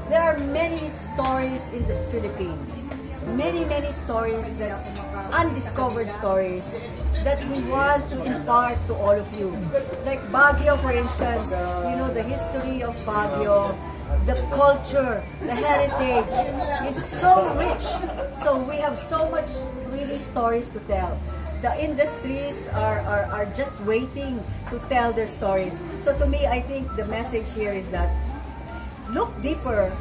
There are many stories in the Philippines. Many stories that undiscovered stories that we want to impart to all of you. Like Baguio, for instance, you know, the history of Baguio, the culture, the heritage is so rich. So we have so much really stories to tell. The industries are just waiting to tell their stories. So to me, I think the message here is that look deeper,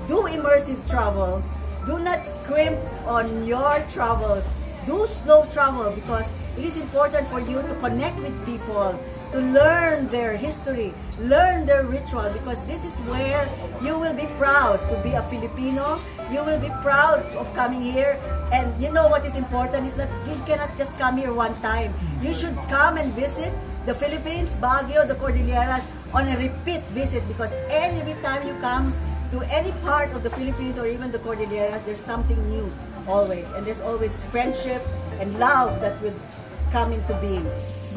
do immersive travel, do not scrimp on your travels, do slow travel, because it is important for you to connect with people, to learn their history, learn their ritual, because this is where you will be proud to be a Filipino. You will be proud of coming here. And you know what is important is that you cannot just come here one time. You should come and visit the Philippines, Baguio, the Cordilleras on a repeat visit, because every time you come to any part of the Philippines or even the Cordilleras, there's something new always. And there's always friendship and love that will come into being.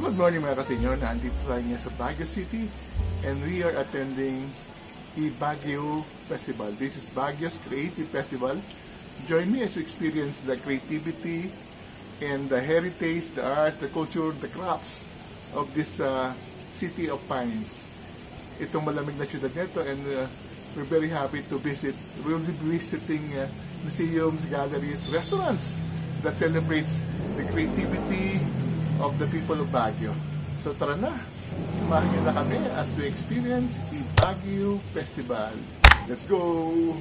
Good morning mga kasenyor, nandito tayo sa Baguio City and we are attending the Baguio Festival. This is Baguio's Creative Festival. Join me as we experience the creativity and the heritage, the art, the culture, the crafts of this city of pines. Itong malamig na syudad nito, and we're very happy to visit. We'll be visiting museums, galleries, restaurants that celebrates the creativity of the people of Baguio. So tara na, samahan niyo na kami as we experience the Baguio Festival. Let's go!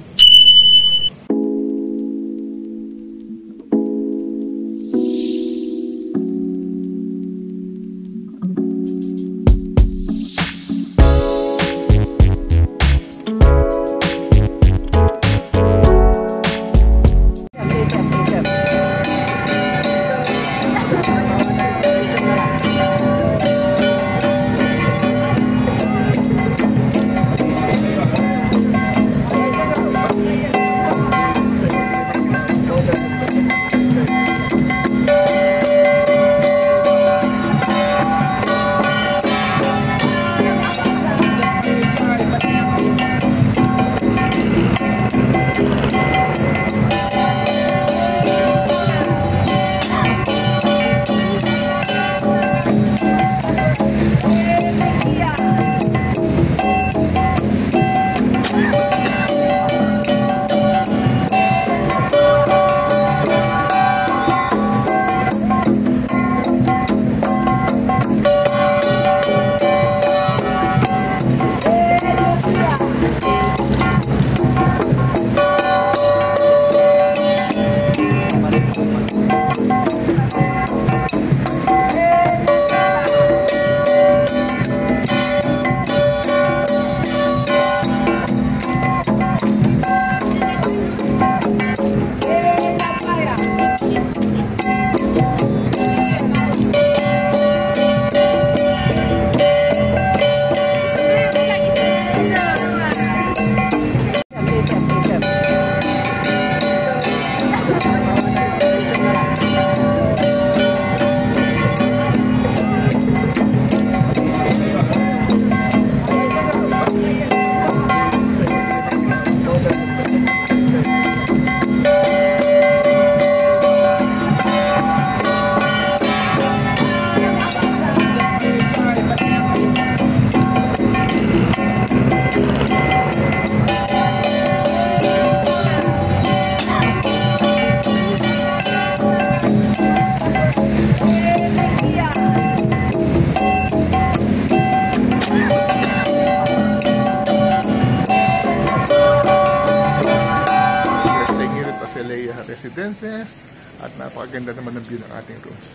Residences at napakaganda naman ng view ng ating rooms.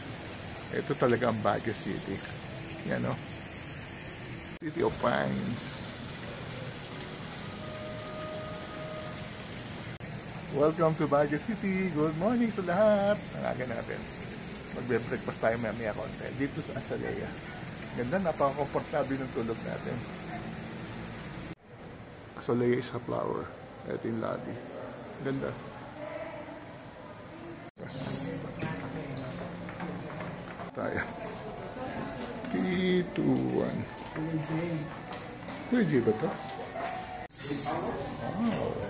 Ito talaga ang Baguio City. Yan o. City of Pines. Welcome to Baguio City. Good morning sa lahat. Nangaga natin. Magbe-breakfast tayo mamaya konti. Dito sa Azalea. Ganda, napaka-komportable ng tulog natin. Azalea is a flower. Ito yung lobby. Ganda. Tayo. 3, 2, 1. Kuya J ba ito? Wow.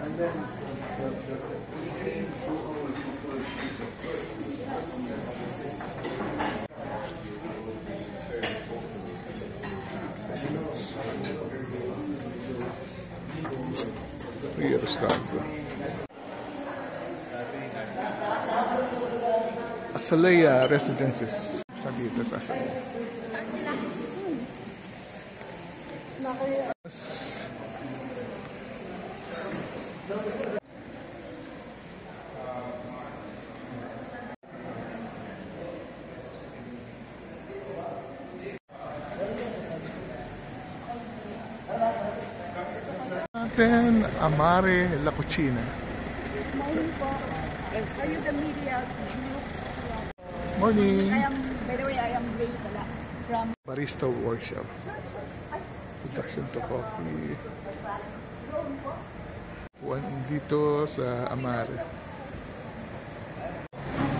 And then the 2 hours before Azalea Residences. Sabi ito sa Azalea. Natin Amare La Cucina. Morning po. Are you the media group? Morning. By the way, I am Ray pala from Barista Workshop. Introduction to coffee. One dito sa Amare.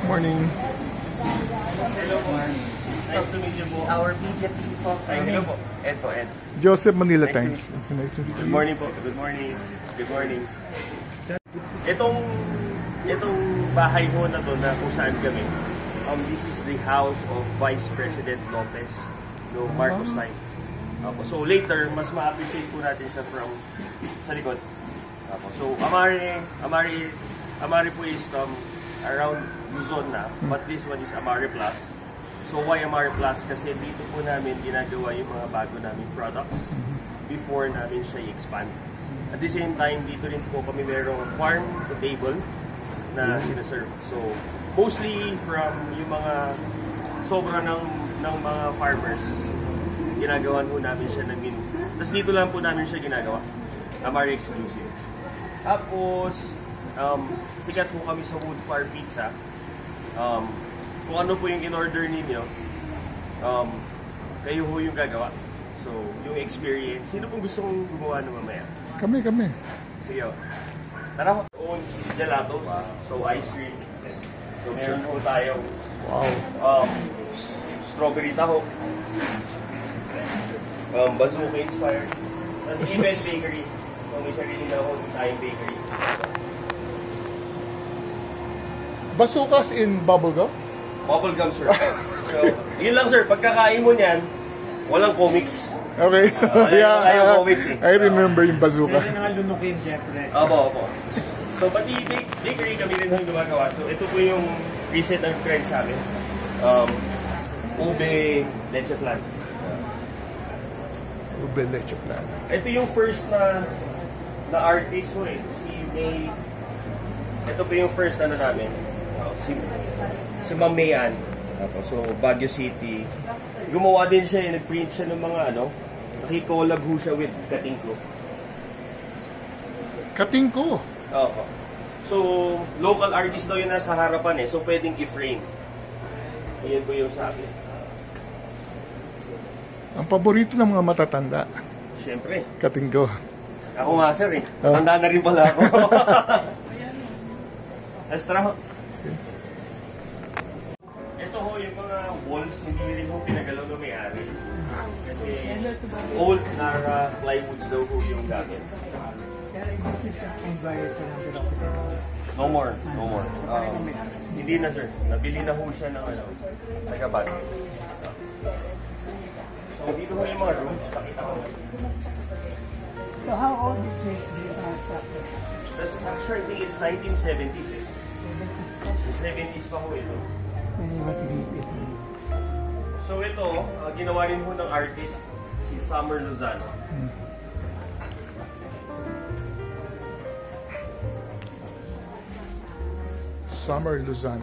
Morning. Hello po. Nice to meet you po. Our media team po. Hello po. Ed po, Ed. Joseph, Manila Nice to Times. meet Nice to meet Good you. morning po. Good morning. Good morning. Itong bahay ho na to na kung saan kami, this is the house of Vice President Lopez, no, Marcos time. So later, mas ma-appreciate po natin siya from sa likod. So Amare po is around Luzon na, but this one is Amare Plus. So why Amare Plus? Kasi dito po namin ginagawa yung mga bago namin products before namin siya i-expand. At the same time, dito rin po kami merong farm to table na sinaserve. So mostly from yung mga sobra ng mga farmers, ginagawan po namin siya ng menu. Tapos dito lang po namin siya ginagawa. Amare exclusive. Tapos, sikat po kami sa Wood Fire Pizza. Kung ano po yung in-order ninyo, kayo ho yung gagawa. So, yung experience, sino pong gusto kong gumawa na mamaya? Kami. Sige ho. Tara ho. Own gelatos, so ice cream. So, meron po tayo. Wow. Strawberry taho. Bazooka inspired. Tapos Event Bakery. So, may sarili na ako sa bakery. Basukas in bubblegum? Bubblegum, sir. So, yun lang, sir. Pagkakain mo niyan, walang comics. Okay. Ayaw comics eh. I remember yung bazooka. Pwede nga lunukin, syempre. Opo. So, pati bakery kami rin yung gumagawa. So, ito po yung recent ng trend sa amin. Ube leche flan. Ube leche flan. Ito yung first na artist ko eh. Si May. Ito po yung first namin. Si Ma'am Mayan. So, Baguio City. Gumawa din siya, nag-print siya ng mga naki-collab ho siya with Katingko. Katingko? Oo. So, local artist daw yun nasa harapan eh. So, pwedeng i-frame. Ayan po yung sabi. Ang paborito ng mga matatanda. Siyempre. Katingko. Ako nga sir eh. Tanda na rin pala ako. Astra ho. Ito ho yung mga walls, hindi rin ho pinagalaw na may-ari. Kasi old na plywoods daw ho yung gamit. No more. Hindi na sir. Nabili na ho siya ng taga-Baguio. So dito ho yung mga rooms. Pakita ko. So how old is this structure? The structure, I think it's 1970s eh. The 70s pa ho ito. So ito, ginawa rin ho ng artist, si Summer Lozano. Summer Luzon.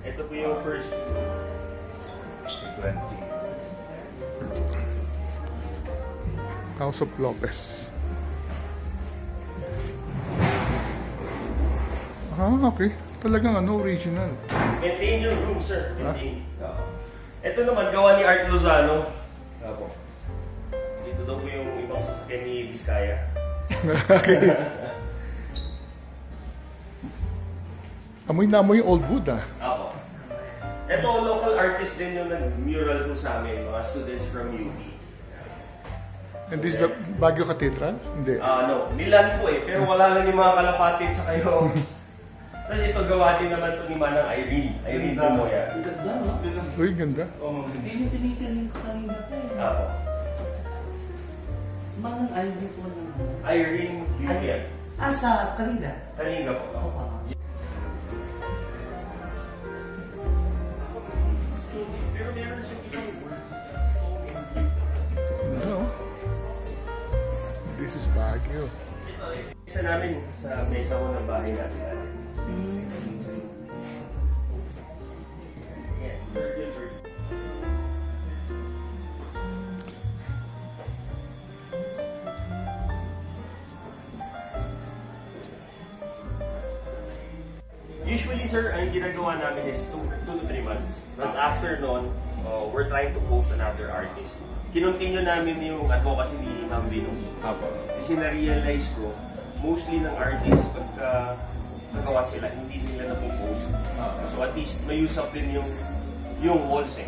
Ito po yung first 20. House of Lopez. Okay. Talagang original. Maintain your room, sir. Maintain. Ito naman, gawa ni Art Lozano. Apo. Dito daw po yung ibang sasakyan ni Vizcaya. Okay. Amoy na amoy yung old wood Apo. Ito, local artist din yung nag-mural po sa amin, mga students from UP. And this is the Baguio Cathedral? Hindi. No, nilan po eh. Pero wala lang yung mga kalapati at saka yung... Tapos ito gawa din naman ito ni Manang Irene. Irene Dumoya. Ang ganda, no? Uy, ganda. Hindi mo tinitingin ko kanina pa eh. Ako. Manang Ivy po ng... Irene Dumoya. Sa Kalinga? Kalinga po. Oo. Pero meron siya keywords. No. This is Baguio. Ito, isa namin sa mesa ko ng bahay natin. Usually, sir, ang ginagawa namin is 2 to 3 months. Tapos after nun, we're trying to post another artist. Kinontinue namin yung advocacy ni Ma'am Venus. Kasi na-realize ko, mostly ng artist, pagka nagawa sila, hindi nila napopost. So at least may use up din yung walls eh.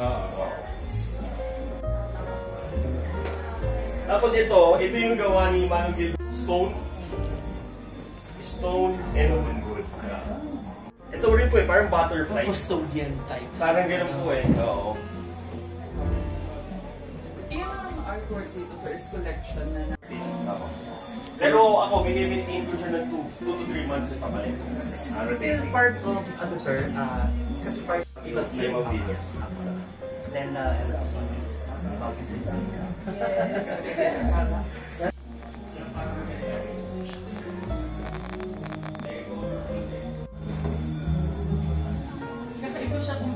Tapos ito yung gawa ni Manong Gil. Stone and wood. Ito rin po eh, parang butterfly. Custodian type. Parang ganun po eh. Oo. Yung artwork dito sir is collection na Pero ako, mini-maintain ko siya ng 2 to 3 months na pabalik. Still part of, ano sir, kasi part of the Team of Venus. Then, obviously. kakaiba siya kung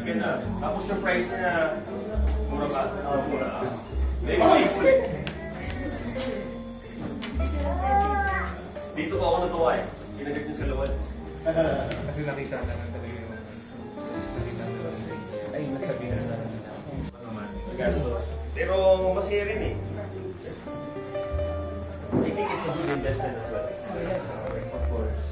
Maganda. Tapos yung price niya, mura ba? Mura. Very playful. Dito ako natuwa eh. Kinagad yung sa lawal. Kasi nakita na lang talaga yung nakita na lang ay nasabihan na lang sila. Gastos. Pero masaya rin eh. I think it's a good investment as well. Yes, of course.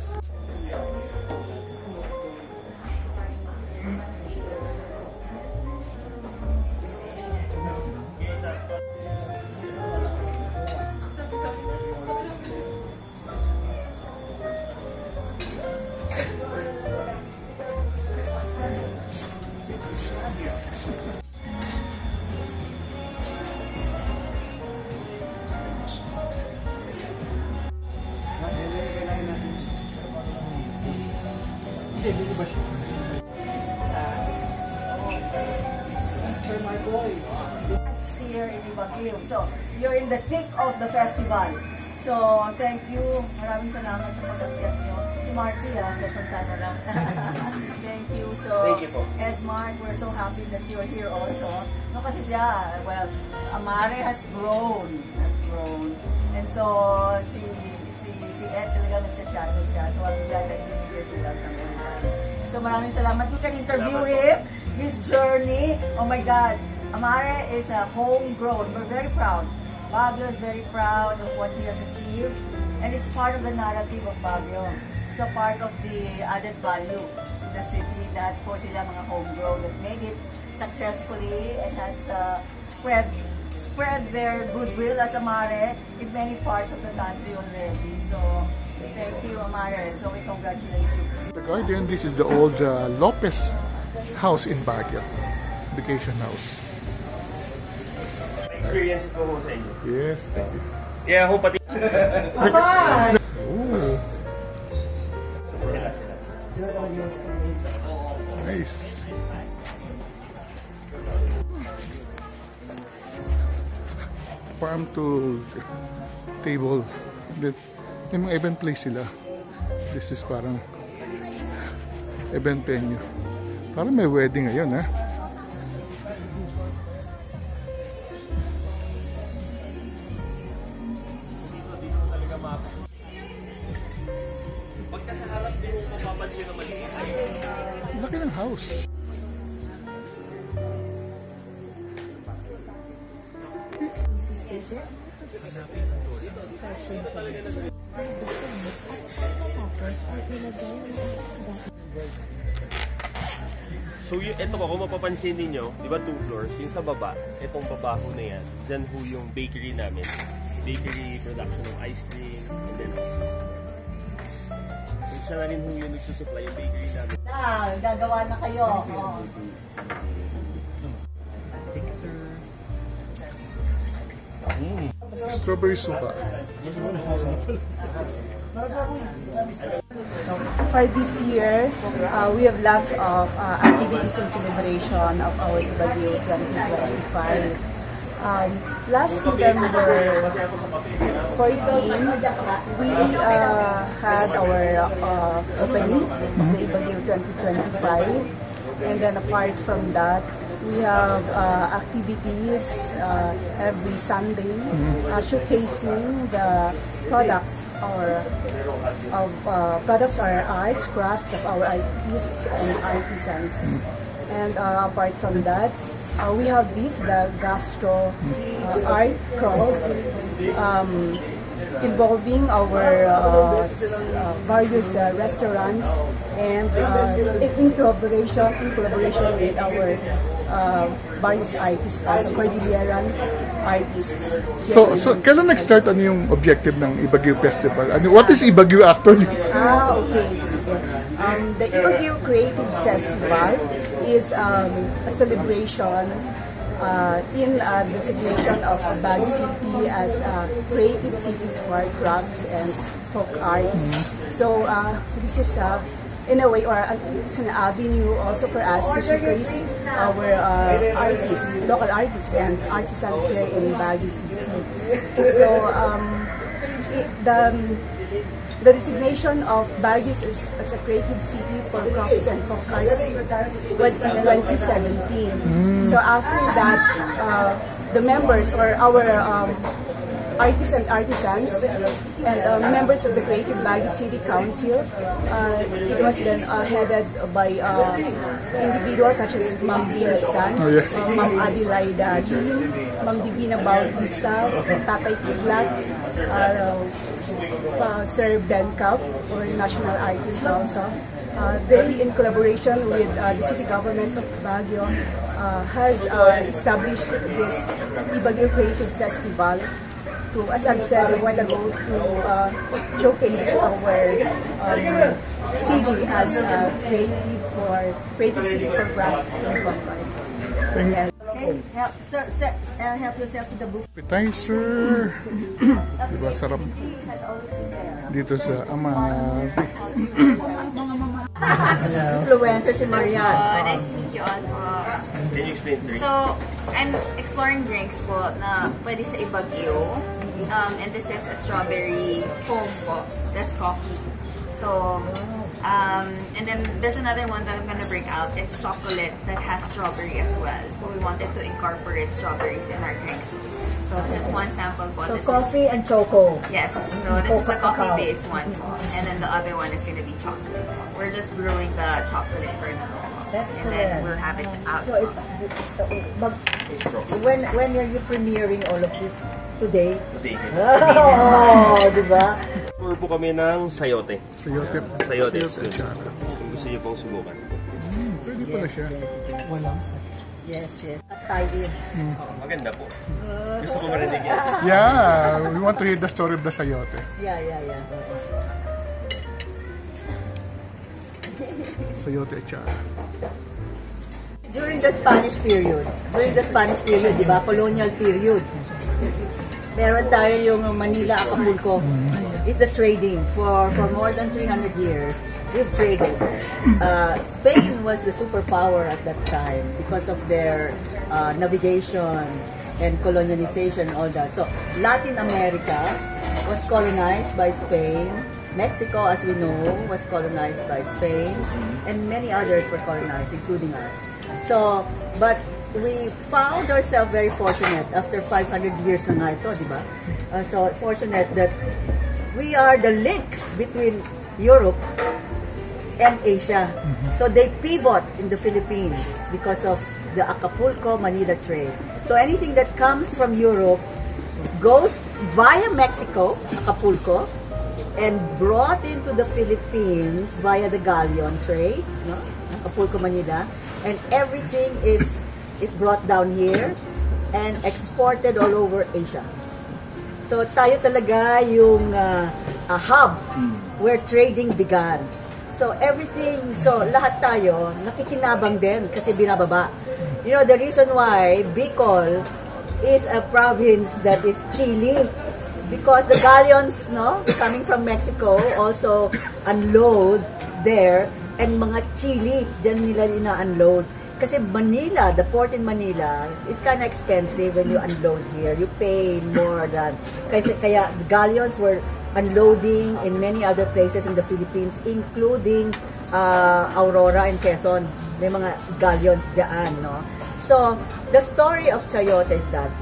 Here in Baguio. So, you're in the thick of the festival. So, thank you. Maraming salamat sa pag-akyat nyo. Si Marty, sa punta na lang. Thank you. So, Thank you po. Edmark, we're so happy that you're here also. No, kasi siya, well, Amare has grown. And so, si Ed talaga nagsashadow siya. So, I'm glad that he's here to welcome everyone. So, maraming salamat. You can interview him, his journey. Oh my God. Amare is a homegrown. We're very proud. Baguio is very proud of what he has achieved. And it's part of the narrative of Baguio. It's a part of the added value in the city that po sila mga homegrown that made it successfully and has spread their goodwill as Amare in many parts of the country already. So, thank you, Amare. So, we congratulate you. The Guardian, this is the old Lopez house in Baguio. Vacation house. Experience ko ho sa inyo. Yes, thank you. Yeah, ho pati. Oh, Sila. nice. Farm to table. May mga event place sila. This is parang event venue. Parang may wedding ngayon, ha? Pagka sa harap din mo mapapansin na maliit. Laki ng house. So ito po, kung mapapansin ninyo, di ba 2 floors, yung sa baba, itong babaho na yan, dyan ho yung bakery namin. Bakery, production ng ice cream, and then siya na rin ho yung nagsusupply yung bakery namin. Gagawa na kayo. Thank you, sir. Strawberry suka. For this year, we have lots of activities and celebration of our Ibagyo 2025. Last November 14, we had our opening of the Ibagyo 2025. And then apart from that, we have activities every Sunday showcasing the products or arts, crafts of our artists and artisans. And apart from that, we have the gastro art crawl involving our various restaurants and in collaboration with our various artists, also Cordilleran artists. So kailan nag-start yung objective ng Ibagyo Festival? What is Ibagyo actually? Okay. The Ibagyo Creative Festival is a celebration in designation of Baguio City as creative cities for crafts and folk arts. So this is in a way, or it's an avenue also for us to showcase our artists, local artists and artisans here in Baguio City. So the designation of Baguio as a creative city for crafts and folk arts was in 2017. So after that, the members or our artists and artisans and members of the Creative Baguio City Council, it was then headed by individuals such as Ma'am Dina Stan, Ma'am Adelaida Lim, Ma'am Divina Bautista, Tatay Kidlat, Sir Ben Cap, or National Artist Council. They, in collaboration with the city government of Baguio, has established this Ibagyo Creative Festival to, as I said a while ago, to showcase our city as a creative city for craft and comfort. Okay, help yourself to the book. Appetizer. Diba sarap Has always been there. dito sa Amati. Influencer si Marian. Nice to meet you all. Can you explain drink? So, I'm exploring drinks po na pwede sa Ibagyo. And this is a strawberry foam po. That's coffee. So, and then there's another one that I'm gonna bring out. It's chocolate that has strawberry as well. So we wanted to incorporate strawberries in our drinks. So this is one sample po. So This coffee and choco. Yes, so this is the coffee-based one po. And then the other one is gonna be chocolate. We're just brewing the chocolate for now. And then we'll have it out. So when are you premiering all of this? Today? Today. Oh, di ba? Tour po kami ng sayote. Sayote. Sayote. Sayote. Kung gusto niyo pong subukan. Pwede pala siya. Yes. Tayo. Maganda po. Gusto ko marinig yan. Yeah, we want to hear the story of the sayote. Yeah. Sayote Chara. During the Spanish period, di ba? Colonial period. Meron tayo yung Manila, Acapulco. It's the trading for more than 300 years. We've traded. Spain was the superpower at that time because of their navigation and colonialization and all that. So Latin America was colonized by Spain. Mexico, as we know, was colonized by Spain, and many others were colonized, including us. So, but we found ourselves very fortunate after 500 years na nga ito, di ba? So fortunate that we are the link between Europe and Asia. So they pivot in the Philippines because of the Acapulco, Manila trade. So anything that comes from Europe goes via Mexico, Acapulco, and brought into the Philippines via the galleon trade, no? Acapulco, Manila, and everything is brought down here and exported all over Asia. So tayo talaga yung hub where trading began. So everything, so lahat tayo nakikinabang din kasi binababa. You know, the reason why Bicol is a province that is chilly because the galleons, no, coming from Mexico also unload there, and mga chili dyan nila ina-unload. Kasi Manila, the port in Manila is kind of expensive when you unload here. You pay more than, kaya galleons were unloading in many other places in the Philippines, including Aurora and Quezon. May mga galleons dyan, no? So, the story of Chayote is that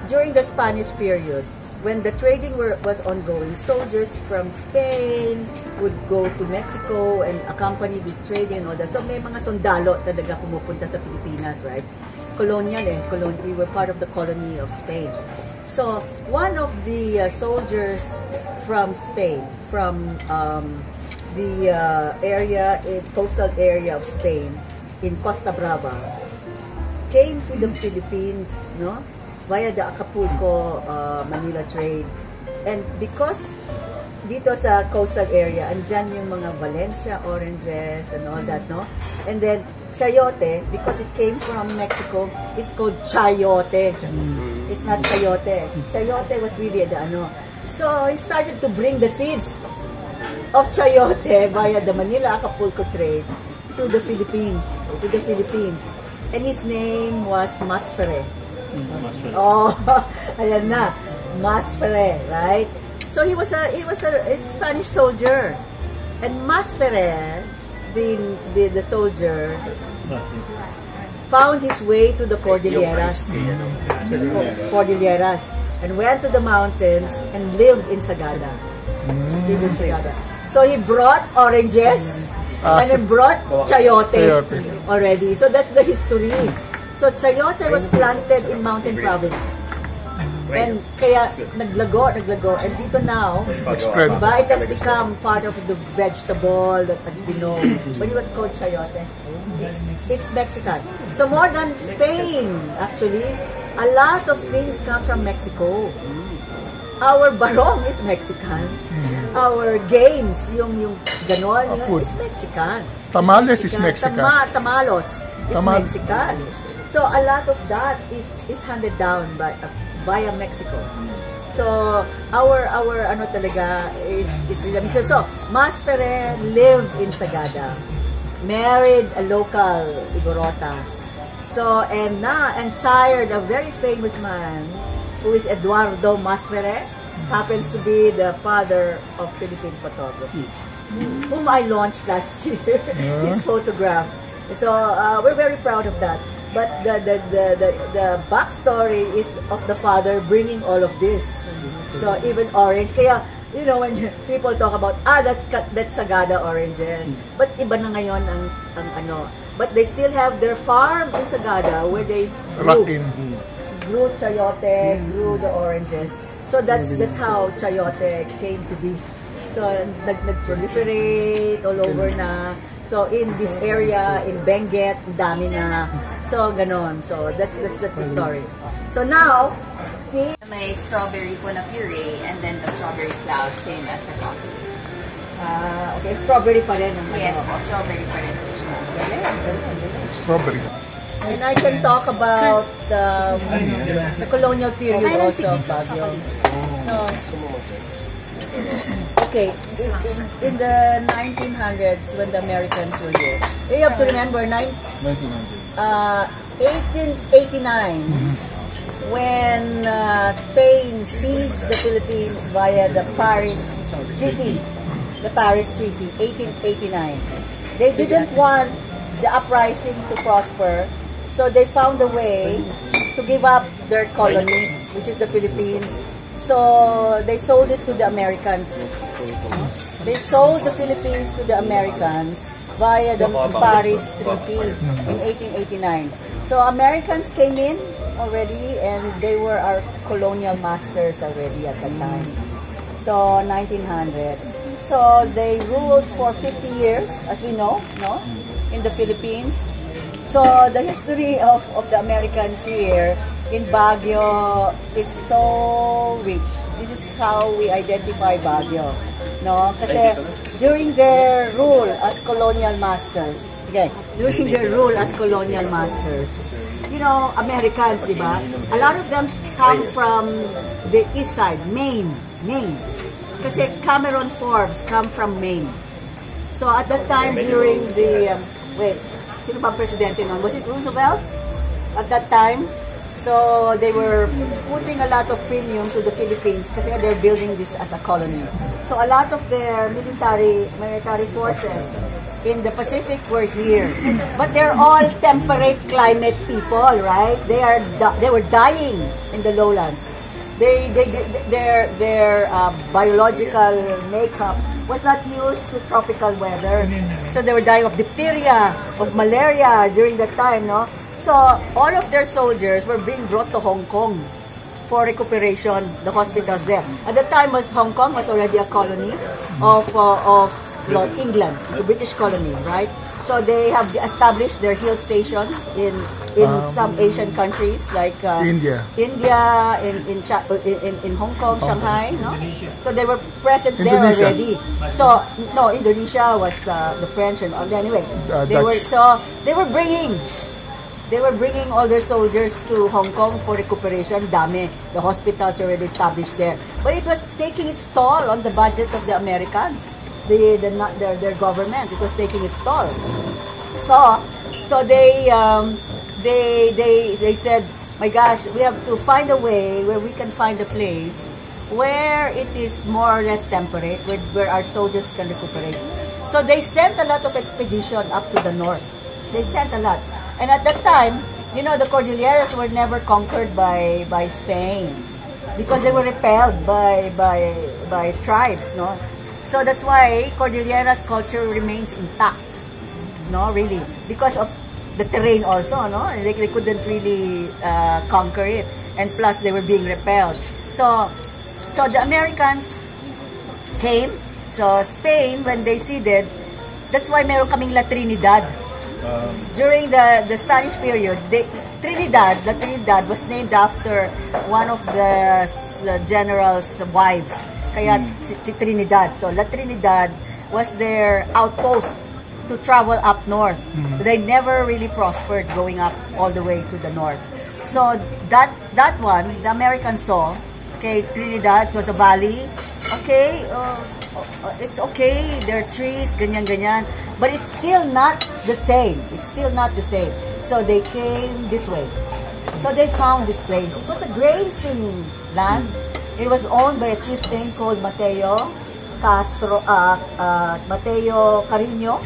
during the Spanish period, when the trading was ongoing, soldiers from Spain would go to Mexico and accompany this trading and all that. So may mga sundalo talaga pumupunta sa Pilipinas, right? Colonial we were part of the colony of Spain. So one of the soldiers from Spain, from the coastal area of Spain in Costa Brava, came to the Philippines, no? Via the Acapulco, Manila trade. And because dito sa coastal area, andyan yung mga Valencia oranges and all that, no? And then, chayote, because it came from Mexico, it's called chayote. It's not chayote. Chayote was really the ano. So, he started to bring the seeds of chayote via the Manila Acapulco trade to the Philippines. And his name was Masfere. Oh, ayan na, Masfere, right? So he was a Spanish soldier, and Masfere, the soldier, found his way to the Cordilleras, and went to the mountains and lived in Sagada. So he brought oranges and he brought chayote already. So that's the history. So chayote was planted in Mountain Province. And kaya naglago, and dito now, diba, it has become part of the vegetable that we know. But it was called chayote. It's Mexican. So more than Spain, actually, a lot of things come from Mexico. Our barong is Mexican. Our games, yung ganon, is Mexican. Tamales is Mexican. Tamalos is Mexican. So a lot of that is handed down via Mexico. So our ano talaga is really mixed. So Masfere lived in Sagada, married a local Igorota. So and sired a very famous man who is Eduardo Masfere, happens to be the father of Philippine photography, whom I launched last year. His photographs. So we're very proud of that. But the backstory is of the father bringing all of this. So even orange, kaya you know when people talk about that's Sagada oranges, but iba na ngayon ang ano. But they still have their farm in Sagada where they grew chayote, grew the oranges. So that's how chayote came to be. So nag-proliferate all over na. So in this area, in Benguet, dami na. So ganon. So that's the story. So now, may strawberry po na puree and then the strawberry cloud, same as the coffee. Okay, strawberry pa rin. Yes, strawberry pa rin. Strawberry. And I can talk about the colonial period also of Baguio. Okay, in the 1900s when the Americans were here, you have to remember 1889 when Spain seized the Philippines via the Paris Treaty. The Paris Treaty, 1889. They didn't want the uprising to prosper, so they found a way to give up their colony, which is the Philippines. So they sold it to the Americans. They sold the Philippines to the Americans via the Paris Treaty in 1889. So Americans came in already and they were our colonial masters already at that time. So 1900. So they ruled for 50 years, as we know, no, in the Philippines. So the history of the Americans here in Baguio is so rich. This is how we identify Baguio. No? Kasi during their rule as colonial masters, you know, Americans, di ba? A lot of them come from the east side, Maine. Kasi Cameron Forbes come from Maine. So at that time during the, sino ba presidente noon? Was it Roosevelt? At that time? So they were putting a lot of premium to the Philippines kasi they're building this as a colony. So a lot of their military forces in the Pacific were here. But they're all temperate climate people, right? They were dying in the lowlands. Their biological makeup was not used to tropical weather. So they were dying of diphtheria, of malaria during that time, no? So all of their soldiers were being brought to Hong Kong for recuperation, the hospitals there. At the time, Hong Kong was already a colony of England, the British colony, right? So they have established their hill stations in some Asian countries like India, in Hong Kong, Shanghai, no? So they were present there already. So no, Indonesia was the French and anyway, they were bringing all their soldiers to Hong Kong for recuperation. Dami, the hospitals were already established there, but it was taking its toll on the budget of the Americans. Their government, it was taking its toll. So they said, my gosh, we have to find a way where we can find a place where it is more or less temperate, where our soldiers can recuperate. So they sent a lot of expedition up to the north. They sent a lot, and at that time, you know, the Cordilleras were never conquered by Spain because they were repelled by tribes, no. So that's why Cordillera's culture remains intact, no, really, because of the terrain also, no, they couldn't really conquer it, and plus they were being repelled. So the Americans came. So Spain, when they ceded, that's why meron kaming La Trinidad. During the Spanish period, La Trinidad was named after one of the general's wives. Kaya si Trinidad. So La Trinidad was their outpost to travel up north. They never really prospered going up all the way to the north. So that one, the Americans saw, okay, Trinidad was a valley. Okay, it's okay, there are trees, ganyan, but it's still not the same. So they came this way. So they found this place. It was a grazing land. It was owned by a chieftain called Mateo Carino.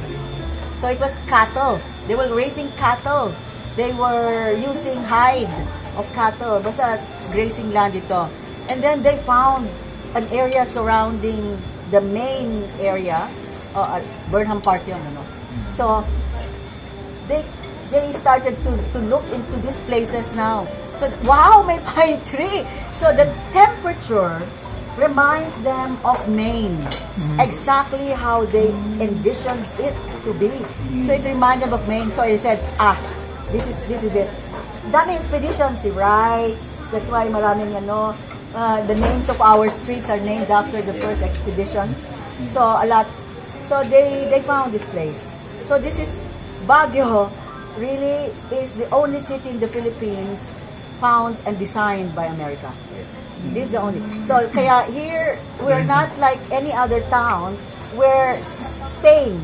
So it was cattle. They were raising cattle. They were using hide of cattle. Basta grazing land ito. And then they found an area surrounding the main area. Burnham Park yun, ano. So they started to look into these places now. So, wow, may pine tree. So the temperature reminds them of Maine. Exactly how they envisioned it to be. So it reminded them of Maine. So they said, this is it. Daming expeditions, right? That's why maraming the names of our streets are named after the first expedition. So a lot. So they found this place. So this is Baguio. Really is the only city in the Philippines found and designed by America. This is the only. So kaya here we're not like any other towns where Spain,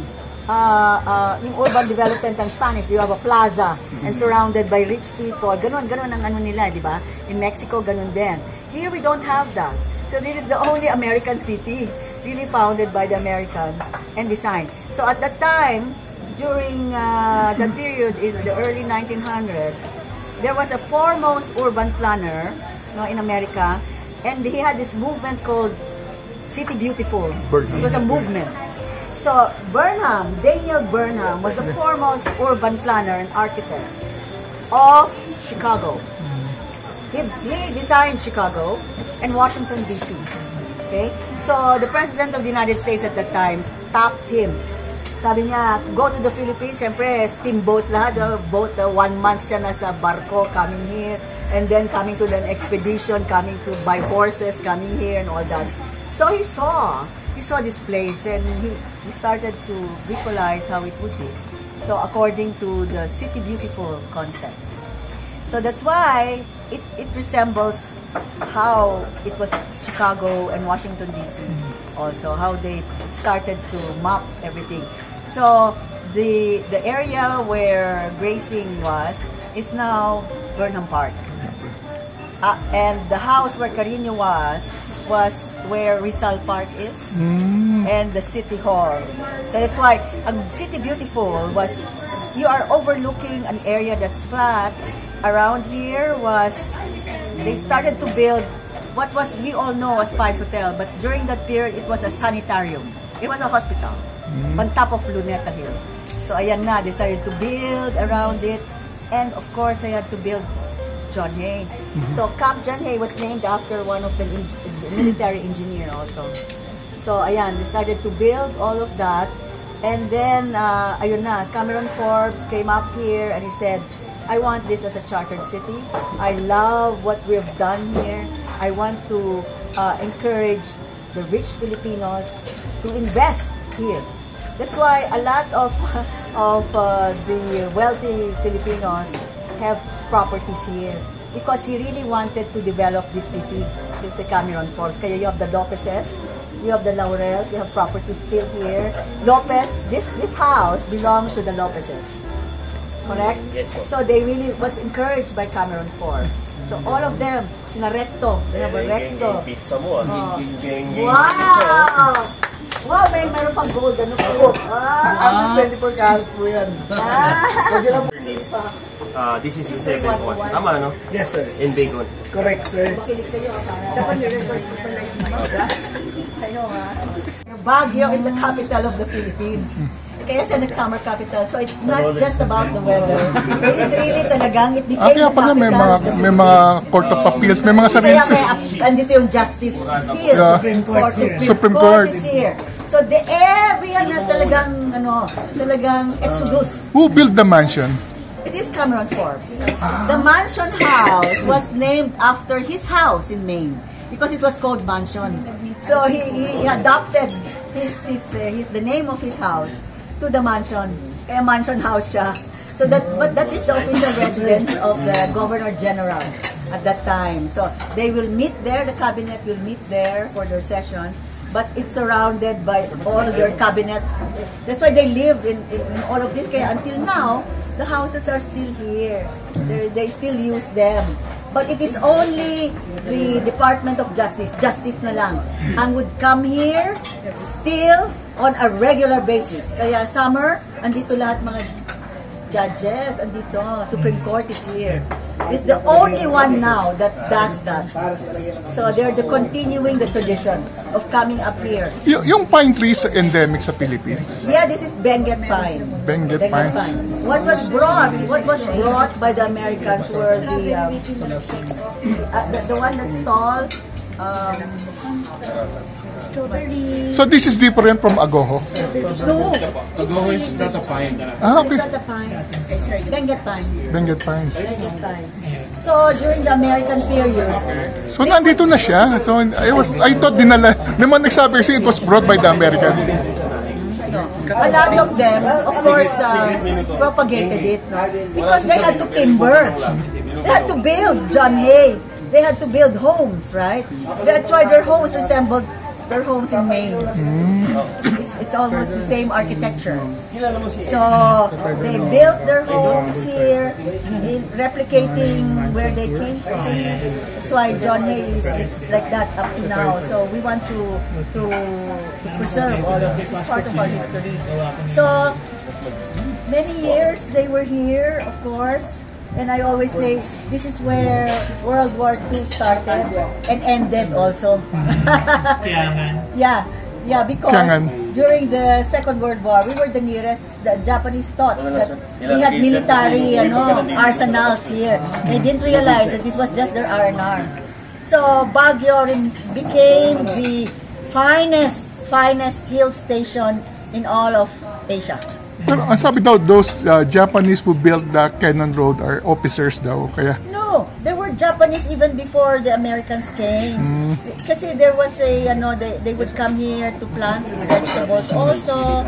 yung urban development ng Spanish, you have a plaza and surrounded by rich people. Ganon ang ano nila, di ba? In Mexico, ganon din. Here we don't have that. So this is the only American city really founded by the Americans and designed. So at that time, during that period in the early 1900s, there was a foremost urban planner in America, and he had this movement called City Beautiful. It was a movement. So Daniel Burnham was the foremost urban planner and architect of Chicago. He designed Chicago and Washington, D.C. Okay? So the President of the United States at that time tapped him Sabi niya, go to the Philippines, syempre, steamboats lahat, boat, 1 month siya nasa barko, coming here, and then coming to an expedition, coming to by horses, coming here and all that. So he saw this place, and he started to visualize how it would be. So according to the City Beautiful concept. So that's why it resembles how it was Chicago and Washington DC also, how they started to map everything. So the area where grazing was is now Burnham Park. And the house where Carino was where Rizal Park is, and the City Hall. So that's why City Beautiful was, you are overlooking an area that's flat. Around here was, they started to build what was, we all know as Pines Hotel, but during that period, it was a sanitarium. It was a hospital on top of Luneta Hill. So ayan na, they started to build around it, and of course, they had to build John Hay. So Camp John Hay was named after one of the military engineer also. So ayan, they started to build all of that, and then ayun na, Cameron Forbes came up here and he said, I want this as a chartered city. I love what we've done here. I want to encourage the rich Filipinos to invest here. That's why a lot of the wealthy Filipinos have properties here, because he really wanted to develop this city with the Cameron Forbes. Kaya you have the Lopezes, you have the Laurels, you have properties still here. Lopez, this house belongs to the Lopezes. Correct? Yes, sir. So they really was encouraged by Cameron Forbes. So all of them, sina Recto, they have a Recto. Pizza mo. Wow! Wow, meron pang gold. Ano po? Actually, 24 carats po yan. This is the second one. Tama, no? Yes, sir. In Bacon. Correct, sir. Makinig kayo. Baguio is the capital of the Philippines. Kaya siya nag-summer capital. So it's not just about the weather. It is really talagang, it became Kaya pala may mga court of appeals, may mga sarili. Kaya andito yung justice here. Yeah. Supreme Court is here. So the area na talagang exodus. Who built the mansion? It is Cameron Forbes. The mansion house was named after his house in Maine, because it was called mansion. So he adopted the name of his house to the mansion. Kaya mansion house siya. So that is the official residence of the Governor General at that time. So they will meet there, the cabinet will meet there for their sessions, but it's surrounded by all their cabinet. That's why they lived in all of this. Kaya until now, the houses are still here. They still use them. But it is only the Department of Justice na lang, and would come here still on a regular basis. Kaya summer, andito lahat mga judges, andito, Supreme Court is here. It's the only one now that does that. So they're continuing the tradition of coming up here. Yung pine trees endemic sa Philippines? Yeah, this is Benguet pine. Benguet pine. What was brought by the Americans were the one that's tall, strawberry. So this is different from Agoho? No. Agoho is not a pine. Okay. It's not a pine. Benguet pine. Benguet pines. Benguet pine. So during the American period. So nandito na siya. So I thought dinala. Naman nagsabi kasi it was brought by the Americans. A lot of them, of course, propagated it because they had to timber. They had to build John Hay. They had to build homes, right? That's why their homes resembled their homes in Maine. It's almost the same architecture. So they built their homes here, replicating where they came from. That's why John Hay is like that up to now. So we want to preserve all of this. It's part of our history. So many years they were here, of course. And I always say, this is where World War II started and ended also. Yeah, because during the Second World War, we were the nearest. The Japanese thought that we had military arsenals here. They didn't realize that this was just their R&R. So Baguio became the finest hill station in all of Asia. Pero ang sabi daw, those Japanese who built the Cannon Road are officers daw, kaya... No, there were Japanese even before the Americans came. Kasi there was a, they would come here to plant vegetables. Also,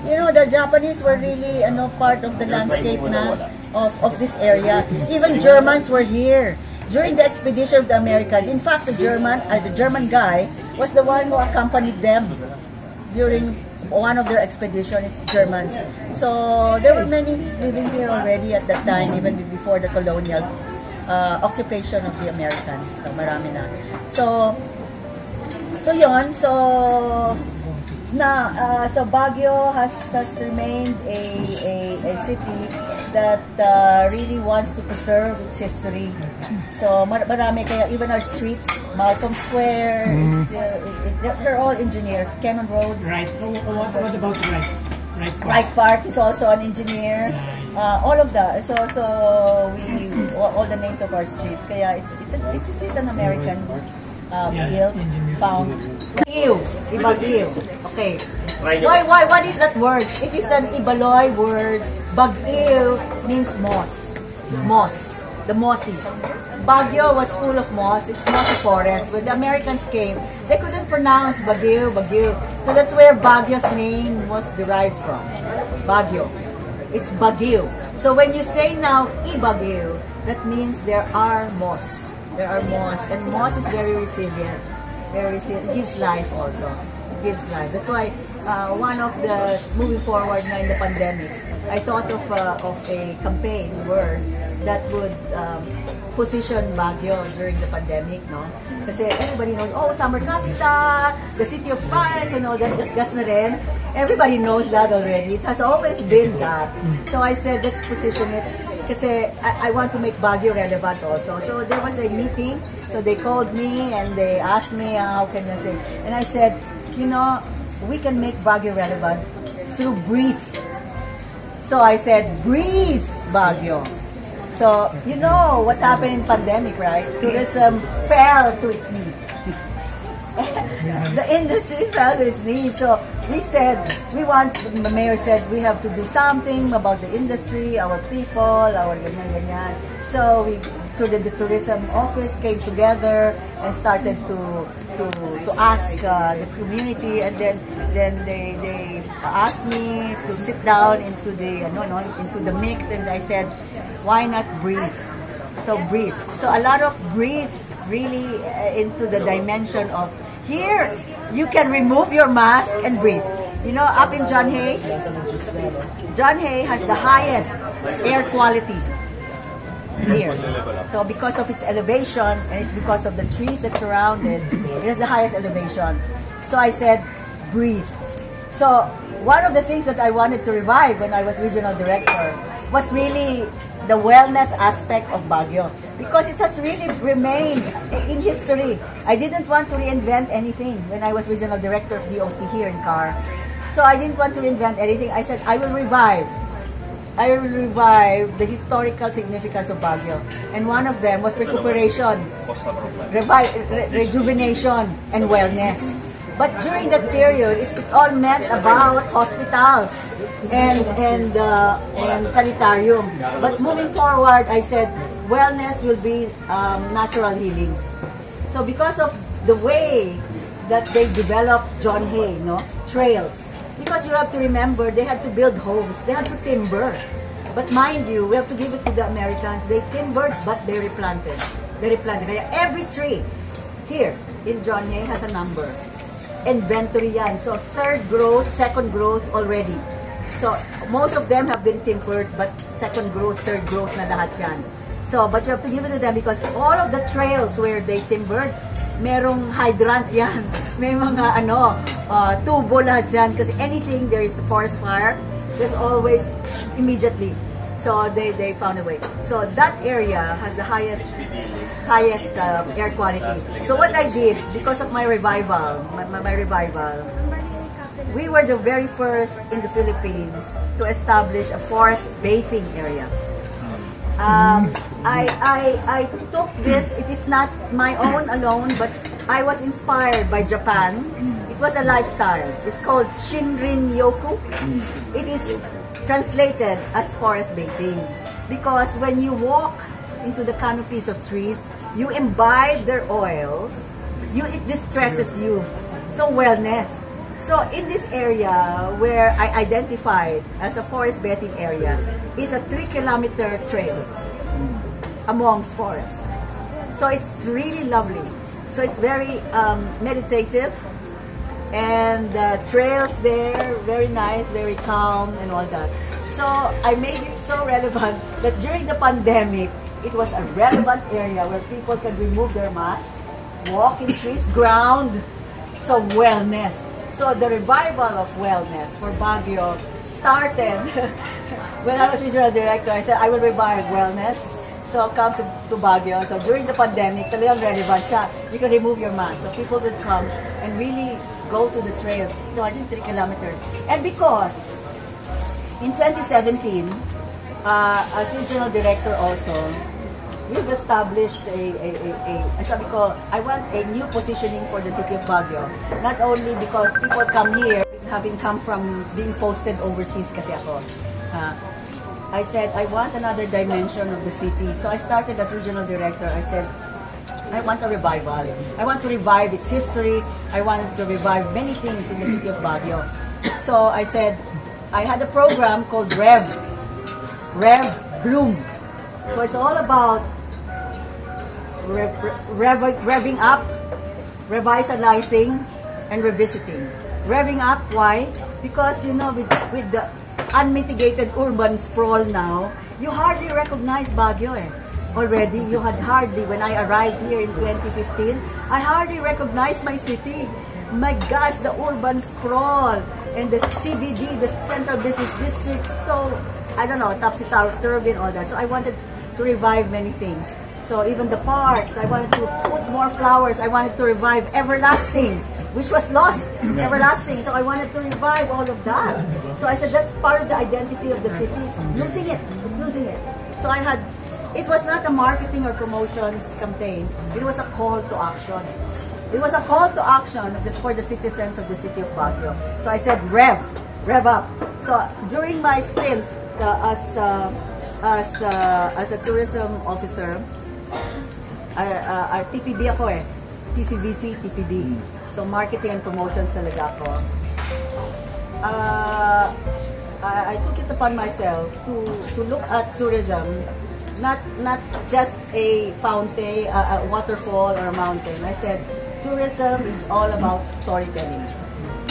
the Japanese were really, part of the landscape na of this area. Even Germans were here during the expedition of the Americans. In fact, the German guy was the one who accompanied them during one of their expeditions, Germans. So there were many living here already at that time, even before the colonial occupation of the Americans. So marami na. So yun. So Baguio has remained a city that really wants to preserve its history. So marami, kaya even our streets, Malcolm Square, is still, they're all engineers. Cannon Road. Right. What about Wright? Wright Park is also an engineer. All of that. So all the names of our streets. Kaya it's an American built, found. Ibagyo. Okay. Why? What is that word? It is an Ibaloy word. Bagyo means moss. Moss. The mossy. Baguio was full of moss. It's mossy forest. When the Americans came, they couldn't pronounce Baguio. So that's where Baguio's name was derived from. Baguio. It's Baguio. So when you say now Ibagyo, that means there are moss. There are moss. And moss is very resilient. Very resilient. It gives life also. It gives life. That's why one of the, moving forward na in the pandemic, I thought of a campaign word that would position Baguio during the pandemic, no? Kasi everybody knows, summer capital, the city of pines, and all that, gas na rin. Everybody knows that already. It has always been that. So I said, let's position it. Kasi I want to make Baguio relevant also. So there was a meeting, so they called me and they asked me, how can I say? And I said, we can make Baguio relevant through breathe. So I said, breathe, Baguio. So, what happened in pandemic, right? Tourism fell to its knees. The industry fell to its knees. So the mayor said, we have to do something about the industry, our people, our ganyan. So the tourism office came together and started to ask the community, and then they asked me to sit down into the mix, and I said, why not breathe? So breathe. So a lot of breathe really into the dimension of here you can remove your mask and breathe. Up in John Hay has the highest air quality here. So because of its elevation and because of the trees that surround it, it has the highest elevation. So I said, breathe. So one of the things that I wanted to revive when I was regional director was really the wellness aspect of Baguio, because it has really remained in history. I didn't want to reinvent anything when I was regional director of DOT here in CAR. So I didn't want to reinvent anything. I said, I will revive the historical significance of Baguio. And one of them was recuperation, rejuvenation, and wellness. But during that period, it all meant about hospitals and sanitarium. But moving forward, I said, wellness will be natural healing. So because of the way that they developed John Hay, trails, because you have to remember, they had to build homes, they had to timber. But mind you, we have to give it to the Americans. They timbered, but they replanted. Every tree here in John Hay has a number. Inventory yan. So third growth, second growth already. So most of them have been timbered, but second growth, third growth na lahat yan. So, but you have to give it to them because all of the trails where they timbered, merong hydrant yan. May mga tubo lahat yan. Because anything, there is a forest fire, there's always immediately. So they found a way. So that area has the highest air quality. So what I did, because of my revival, we were the very first in the Philippines to establish a forest bathing area. I took this, it is not my own alone, but I was inspired by Japan. It was a lifestyle. It's called Shinrin Yoku. It is translated as forest bathing because when you walk into the canopies of trees, you imbibe their oils. It distresses you. So wellness. So in this area where I identified as a forest bathing area is a 3-kilometer trail amongst forest. So it's really lovely. So it's very meditative, and the trails there very nice, very calm, and all that. So I made it so relevant that during the pandemic, it was a relevant area where people can remove their mask, walk in trees, ground. So wellness. So the revival of wellness for Baguio started when I was regional director. I said I will revive wellness. So come to Baguio. So during the pandemic, talagang relevant siya. You can remove your mask. So people will come and really go to the trail. I think 3 kilometers. And because in 2017, as regional director also, we've established sabi ko, I want a new positioning for the city of Baguio. Not only because people come here, having come from being posted overseas kasi ako. I said, I want another dimension of the city. So I started as regional director. I said, I want a revival. I want to revive its history. I wanted to revive many things in the city of Baguio. So I said, I had a program called Rev Bloom. So it's all about revving up, revitalizing, and revisiting. Revving up, why? Because, you know, with the unmitigated urban sprawl now, you hardly recognize Baguio already. You had hardly, when I arrived here in 2015, I hardly recognized my city. My gosh, the urban sprawl and the CBD, the Central Business District, so, I don't know, topsy-turvy and all that. So I wanted to revive many things. So even the parks, I wanted to put more flowers. I wanted to revive Everlasting, which was lost. Everlasting. So I wanted to revive all of that. So I said that's part of the identity of the city. It's losing it. It's losing it. So it was not a marketing or promotions campaign. It was a call to action. It was a call to action for the citizens of the city of Baguio. So I said rev up. So during my stint as a tourism officer, TPB ako PCVC, TPB. So marketing and promotions talaga ako. I took it upon myself to look at tourism, not just a fountain, a waterfall or a mountain. I said tourism is all about storytelling.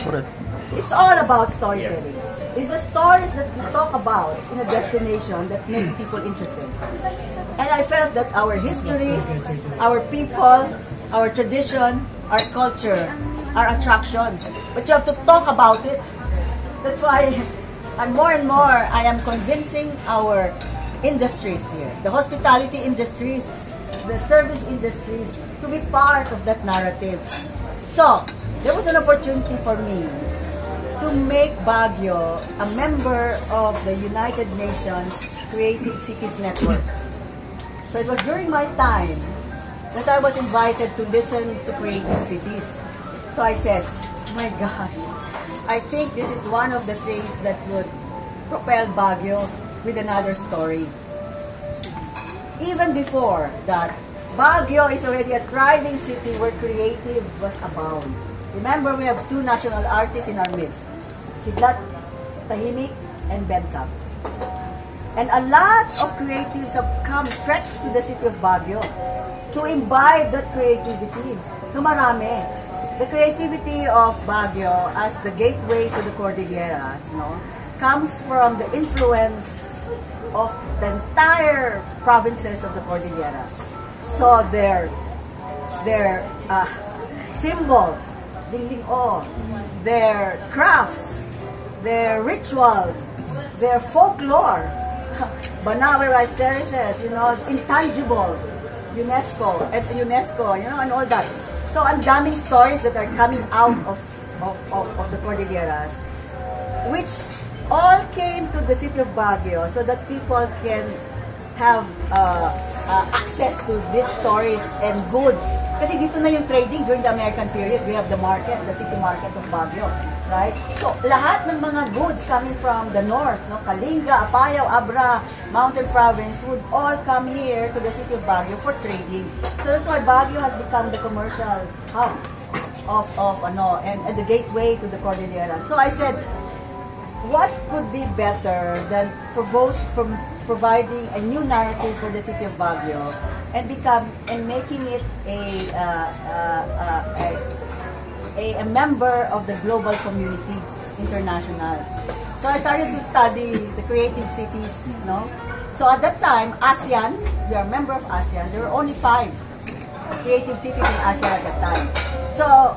Correct. It's all about storytelling. It's the stories that we talk about in a destination that make people interested. And I felt that our history, our people, our tradition, our culture, our attractions. But you have to talk about it. That's why more and more I am convincing our industries here, the hospitality industries, the service industries, to be part of that narrative. So, there was an opportunity for me to make Baguio a member of the United Nations Creative Cities Network. So it was during my time that I was invited to listen to creative cities. So I said, oh my gosh, I think this is one of the things that would propel Baguio with another story. Even before that, Baguio is already a thriving city where creative was abound. Remember, we have 2 national artists in our midst, Kidlat, Tahimik, and Bedcap. And a lot of creatives have come trekked to the city of Baguio to imbibe that creativity. So marami. The creativity of Baguio as the gateway to the Cordilleras, comes from the influence of the entire provinces of the Cordilleras. So their symbols, Dingling-o, their crafts, their rituals, their folklore, Banawe Rice Terraces, intangible, UNESCO, and all that. So, ang daming stories that are coming out of the Cordilleras, which all came to the city of Baguio so that people can have access to these stories and goods Kasi dito na yung trading during the American period. We have the market, the city market of Baguio, right? So, lahat ng mga goods coming from the north, no, Kalinga, Apayao, Abra, Mountain Province would all come here to the city of Baguio for trading. So that's why Baguio has become the commercial hub of and the gateway to the Cordillera. So I said, what could be better than providing a new narrative for the city of Baguio and making it a member of the global community, international. So I started to study the creative cities, no? So at that time, ASEAN, we are a member of ASEAN, there were only 5 creative cities in ASEAN at that time. So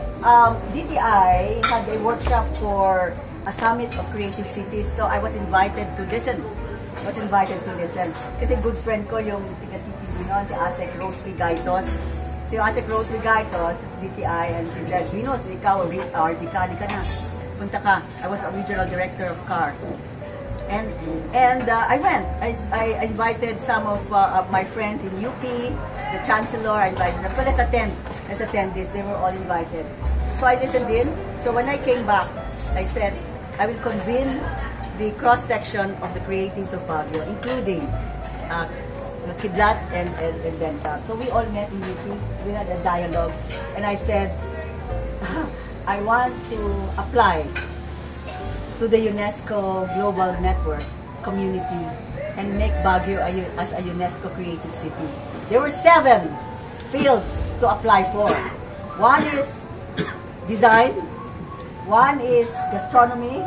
DTI had a workshop for a summit of creative cities, so I was invited to listen. Kasi good friend ko yung tiga-TTV noon, si Asek Rose Vigaitos. Si Asek Rose Vigaitos is DTI, and she said, Venus, ikaw, RD ka na. Punta ka. I was a regional director of CAR. And I went. I invited some of my friends in UP, the Chancellor, I invited them. But let's attend this. They were all invited. So I listened in. So when I came back, I said, I will convene the cross-section of the creatives of Baguio, including Kidlat and Benta. So we all met in UP, we had a dialogue, and I said, I want to apply to the UNESCO Global Network community and make Baguio as a UNESCO creative city. There were 7 fields to apply for. One is design, one is gastronomy,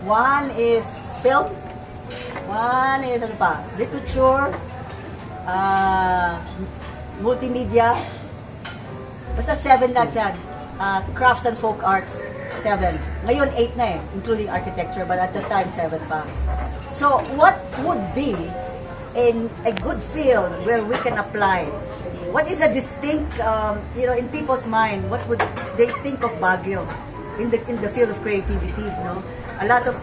one is film, one is literature, multimedia. Basta 7 na dyan. Crafts and folk arts, 7. Ngayon 8 na including architecture, but at the time 7 pa. So what would be in a good field where we can apply? What is a distinct, in people's mind, what would they think of Baguio in the field of creativity, no? A lot of,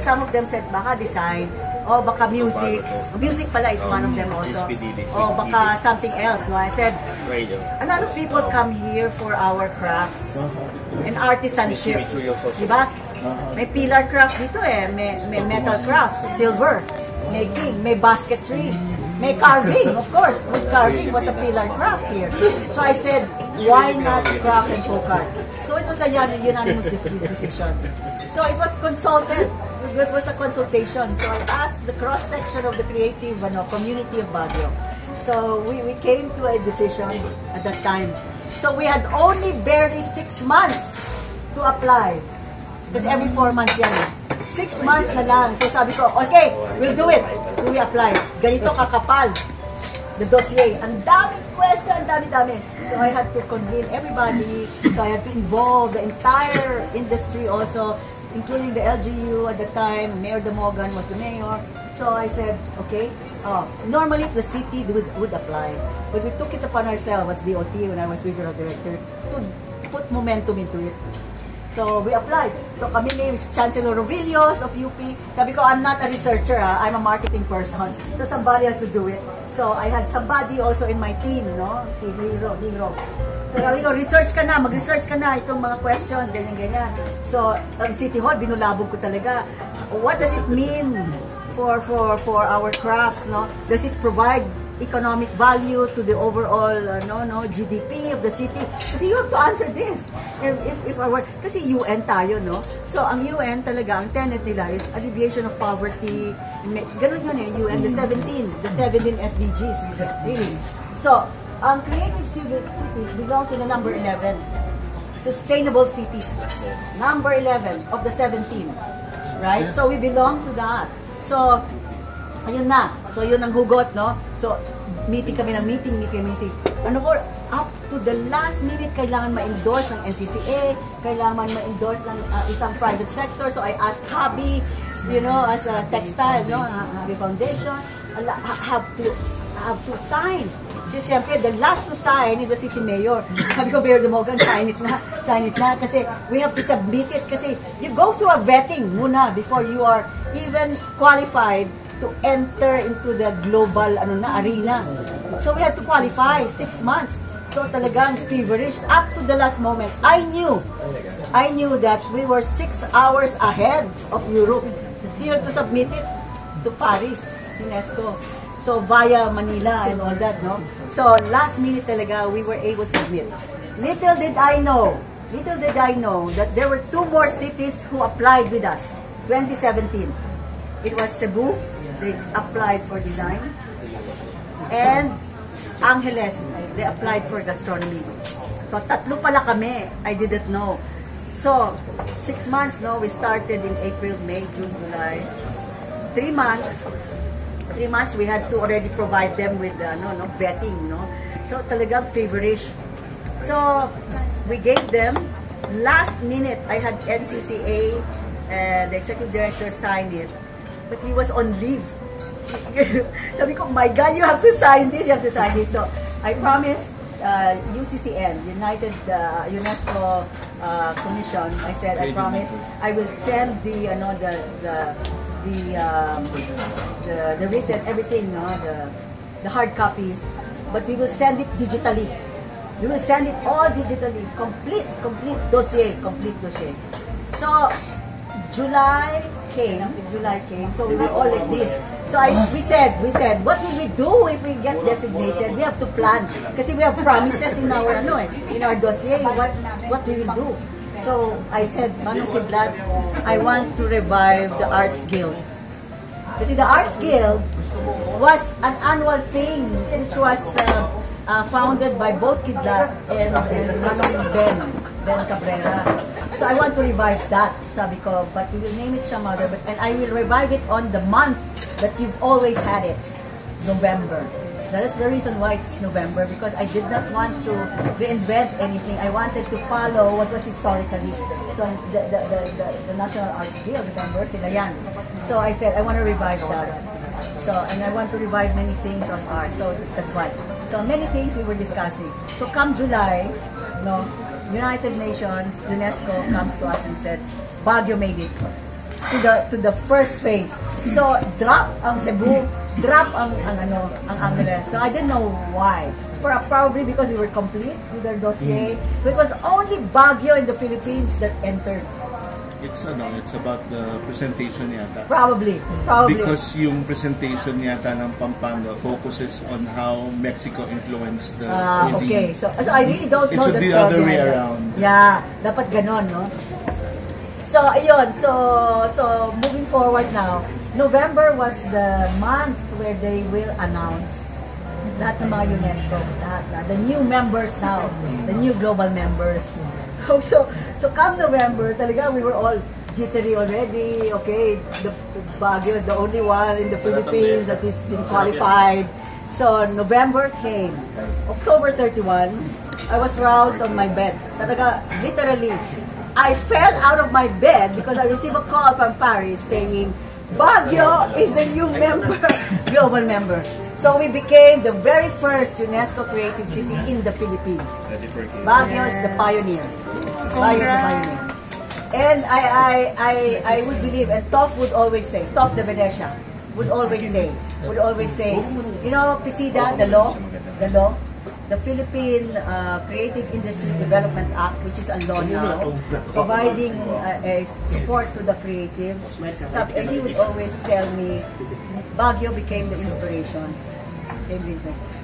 some of them said, baka design, o baka music. Music pala is one of them also. O baka something else, no? I said, a lot of people come here for our crafts and artisanship. Diba? May pillar craft dito may metal craft, silver, making, may basketry, may carving, of course. Wood carving was a pillar craft here. So I said, why not craft and folk arts? So it was a unanimous decision. So it was consulted. It was a consultation. So I asked the cross-section of the creative community of Baguio. So we came to a decision at that time. So we had only barely 6 months to apply. Because every 4 months yan. 6 months na lang. So sabi ko, okay, we'll do it. So we apply. Ganito kakapal. The dossier. Ang daming question, ang dami. So I had to convene everybody. So I had to involve the entire industry also, including the LGU at the time. Mayor Damogan was the mayor. So I said, okay, normally the city would apply. But we took it upon ourselves as DOT when I was regional director to put momentum into it. So we applied. So kami ni Chancellor Rovillos of UP. Sabi ko, I'm not a researcher, I'm a marketing person. So somebody has to do it. So I had somebody also in my team, no? Si Hiro. So sabi ko, mag-research ka na itong mga questions, ganyan. So ang City Hall, binulabog ko talaga. What does it mean for our crafts, no? Does it provide economic value to the overall GDP of the city? Kasi you have to answer this. If I were, kasi UN tayo, no? So ang UN talaga, ang tenet nila is alleviation of poverty. Ganun yun UN, the 17 SDGs. So ang creative cities belong to the number 11. Sustainable cities. Number 11 of the 17. Right? So we belong to that. So ayun na. So yun ang hugot, no? So meeting. Ano po, up to the last minute, kailangan ma-endorse ng NCCA, kailangan ma-endorse ng isang private sector. So I asked Habi, as a textile, Habi Foundation, have to sign. So siyempre, the last to sign is the city mayor. Sabi ko, Mayor Damogan, sign it na. Kasi we have to submit it. Kasi you go through a vetting muna before you are even qualified to enter into the global arena. So we had to qualify 6 months. So talagang feverish up to the last moment. I knew that we were 6 hours ahead of Europe. So you have to submit it to Paris, UNESCO. So via Manila and all that, no? So last minute talaga, we were able to submit. Little did I know that there were 2 more cities who applied with us, 2017. It was Cebu, they applied for design, and Angeles, they applied for gastronomy. So tatlo pala kami, I didn't know. So 6 months, no, we started in April, May, June, July. 3 months we had to already provide them with vetting, no. So talagang feverish. So we gave them last minute. I had NCCA, the executive director sign it, but he was on leave. Sabi ko, my God, you have to sign this, So I promised UCCN, United UNESCO Commission. I said, I promise I will send the written everything, no, the hard copies, but we will send it digitally. We will send it all digitally, complete dossier. So July came, so we were all like this. So we said, what will we do if we get designated? We have to plan, because we have promises in our dossier, what we will do. So I said, Manu Kidlat, I want to revive the Arts Guild. Kasi the Arts Guild was an annual thing which was founded by both Kidlat and Ben Cabrera. So I want to revive that, sabi ko, but we will name it some other, and I will revive it on the month that you've always had it, November. That's the reason why it's November, because I did not want to reinvent anything. I wanted to follow what was historically. So the National Arts Guild, remember, sila yan. So I said, I want to revive that. So, and I want to revive many things on art. So that's why. So many things we were discussing. So come July, no, United Nations, UNESCO comes to us and said, Baguio made it to the first phase. So drop ang Cebu, drop ang Angeles. So I didn't know why. Probably because we were complete with our dossier. So it was only Baguio in the Philippines that entered. It's about the presentation yata. Probably. Because yung presentation yata ng Pampanga focuses on how Mexico influenced the cuisine. Okay. So I really don't know the other way around. Yeah, dapat ganon, no? So ayun, so moving forward now, November was the month where they will announce lahat ng mga UNESCO, the new members now, the new global members. So come November, talaga we were all jittery already. Okay, the Baguio is the only one in the Philippines that is been qualified. So November came. October 31, I was roused on my bed. Talaga, literally, I fell out of my bed because I received a call from Paris saying, Baguio is the new member, global member. So we became the very first UNESCO creative city in the Philippines. Baguio is the pioneer. Baguio is the pioneer. And I would believe, and Toff would always say, Toff de Venecia would always say, you know, PISIDA, the law, the Philippine Creative Industries Development Act, which is a law now, providing a support to the creatives. So, and he would always tell me, Baguio became the inspiration.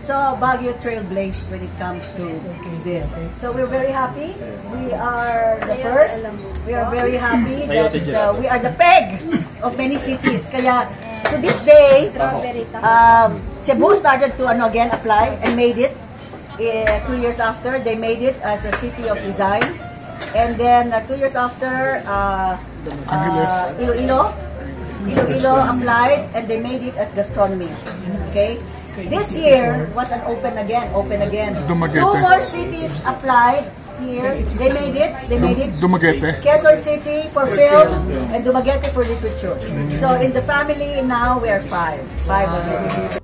So Baguio trailblazed when it comes to this. So we're very happy. We are the first. We are very happy that we are the peg of many cities. Kaya to this day, Cebu started to again apply and made it. 2 years after, they made it as a city of design. And then 2 years after, Iloilo applied and they made it as gastronomy. Okay. This year was an open again. 2 more cities applied here. They made it. Dumaguete. Quezon City for film and Dumaguete for literature. So in the family now we are 5 already.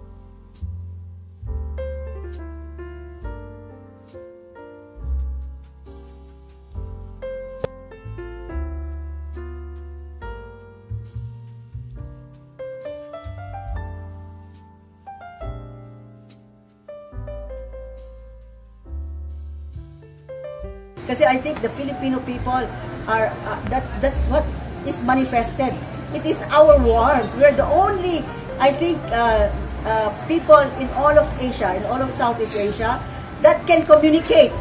Kasi I think the Filipino people are, that's what is manifested. It is our warmth. We're the only, I think, people in all of Asia, in all of Southeast Asia, that can communicate.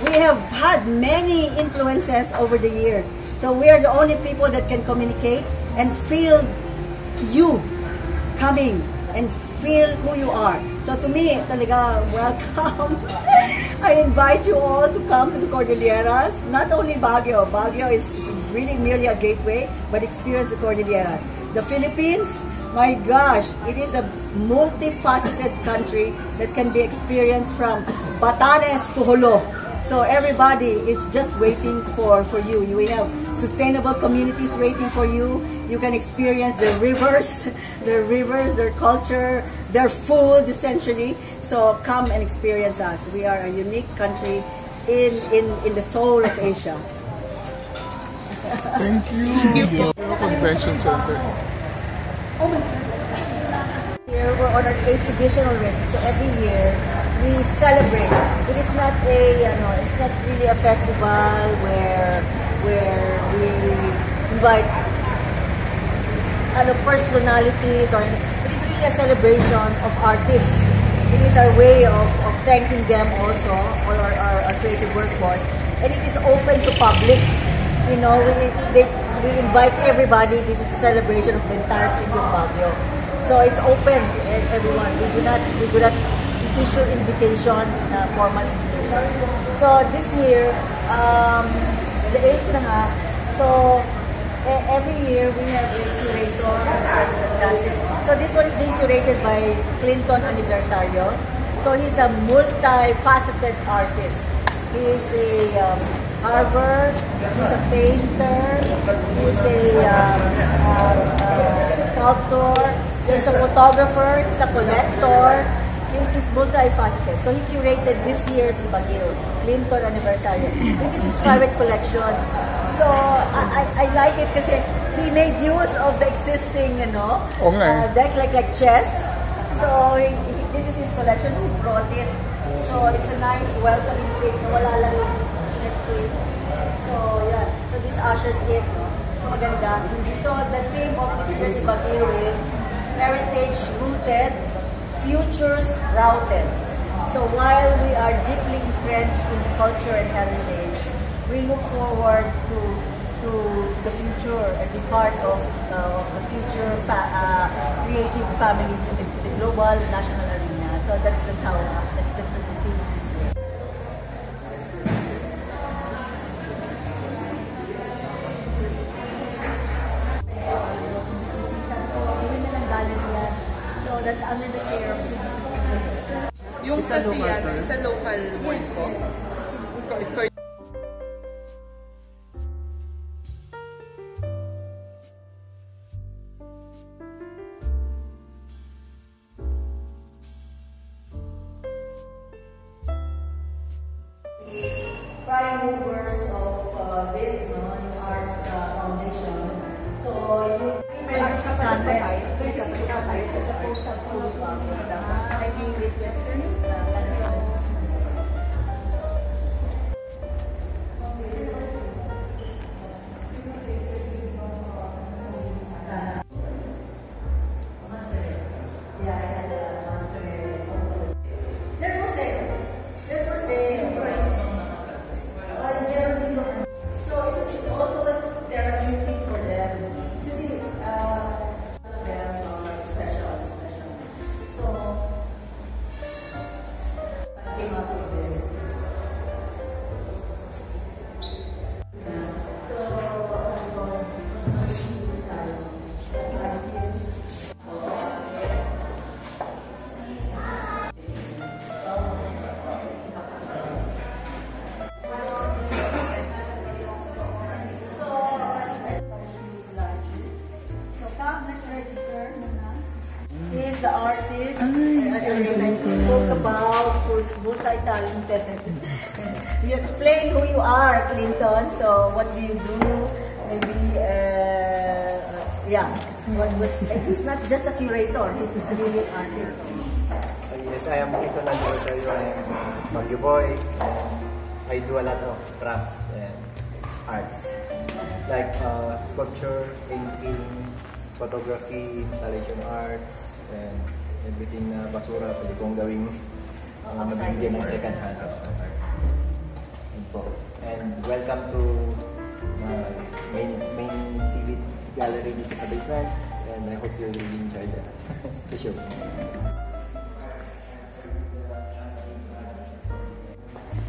We have had many influences over the years. So we are the only people that can communicate and feel you coming and feel who you are. So to me, talaga, welcome. I invite you all to come to the Cordilleras. Not only Baguio. Baguio is really merely a gateway, but experience the Cordilleras. The Philippines, my gosh, it is a multifaceted country that can be experienced from Batanes to Jolo. So everybody is just waiting for you. We have sustainable communities waiting for you. You can experience the rivers, their culture, their food essentially. So come and experience us. We are a unique country in the soul of Asia. Thank you. Convention Center. Oh my God. Here we're on our 8th edition already. So every year we celebrate. It is not it's not really a festival where we invite personalities, or it is really a celebration of artists. It is our way of thanking them also, or our creative workforce, and it is open to public. You know, we invite everybody. This is a celebration of the entire city of Baguio. So it's open to everyone. We do not issue invitations, formal invitations. So this year, the 8th na nga. So every year we have a curator that does this. So this one is being curated by Clinton Aniversario. So he's a multifaceted artist. He's a carver, he's a painter, he's a sculptor, he's a photographer, he's a collector. He's multifaceted. So he curated this year's Baguio, Clinton Aniversario. This is his private collection. So I like it because he made use of the existing, deck like chess. So this is his collection. So he brought it. So it's a nice welcoming thing. Wala lang it. So yeah. So this ushers it. So maganda. So the theme of this year's Baguio is heritage rooted, futures routed. So while we are deeply entrenched in culture and heritage, we look forward to the future and be part of the future creative families in the global national arena. So that's how that's the theme of this year. So that's under the care of yung kasi sa local word ko. Prime movers of this art foundation. So you may have some tayo. Pwede sa tayo. Sa post of I think it represents the artist, as I spoke about, who's multi-talented. You explain who you are, Clinton. So, what do you do? Maybe, he's not just a curator. He's really an artist. Yes, I am Clinton Aniversario. I am Baguio boy. I do a lot of crafts and arts. Like sculpture, painting, photography, installation arts, and everything na basura pwede kong gawing mabibigyan ng second hand. And welcome to main exhibit gallery dito sa basement, and I hope you really enjoy the show.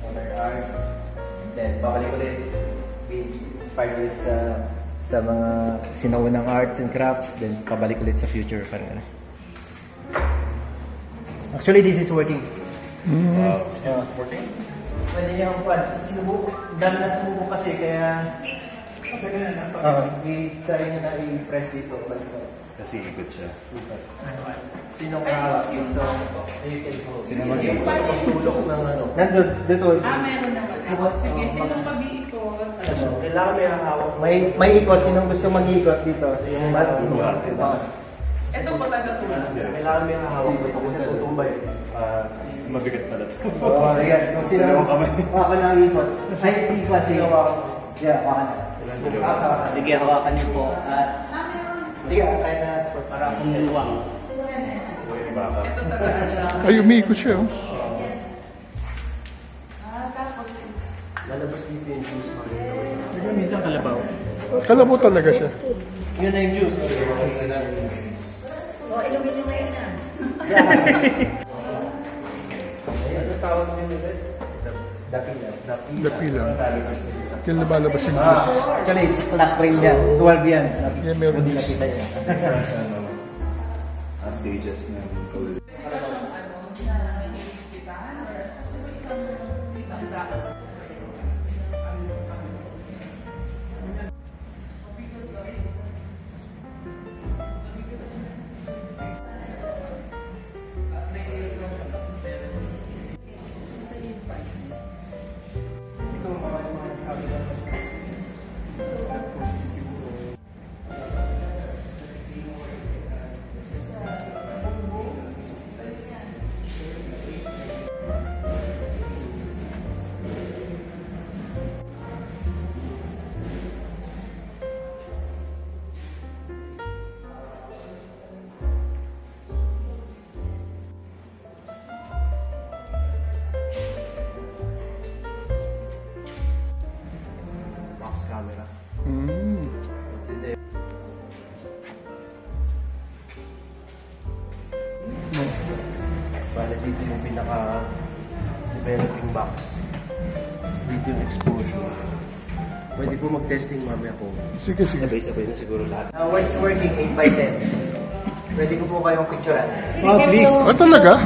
Other arts, then babalik ulit, be inspired ulit sa mga sinaunang arts and crafts, then pabalik ulit sa future. Parang actually, this is working. Working? Pwede niya akong pan. Sinubuk. Dami na sinubuk kasi, kaya i-try niya na i-press dito. Kasi ikot siya. Sino kahawak? Sino mag-tulok ng ano? Nandun, dito. Meron naman. Sige, sinong mag-iikot? Kailangan may hahawak. May ikot. Sinong gusto mag-iikot dito? Yung Ito po taga-tulong. Kailangan may hahawak. Kasi tutumbay. Mabigat pala ito. Oo, yan. Kung sino ako nang ikot. Ay, hindi kasi hawakan. Yeah, hawakan na. Sige, hawakan niyo po. Sige, kaya na support. Para akong luwang. Ito taga-ano lang. Ay, umiikot siya. Lalabas dito yung juice. Sige, minsan kalabaw. Kalabaw talaga siya. Yun na yung juice. Inumin nyo ngayon na. Ano tawag nyo ulit? Dapila. Dapila. Kaya lumalabas yung juice. Actually, it's clock rin yan. 12 yan. Yeah, meron Hindi juice. nakita yan. Stages ng COVID. Camera. Bale dito yung pinaka-developing box. Dito yung exposure. Pwede po mag-testing mamaya po. Sige. Sabay-sabay na siguro lahat. When it's working, 8 by 10. Pwede ko po kayong picturean. Oh, please. Talaga?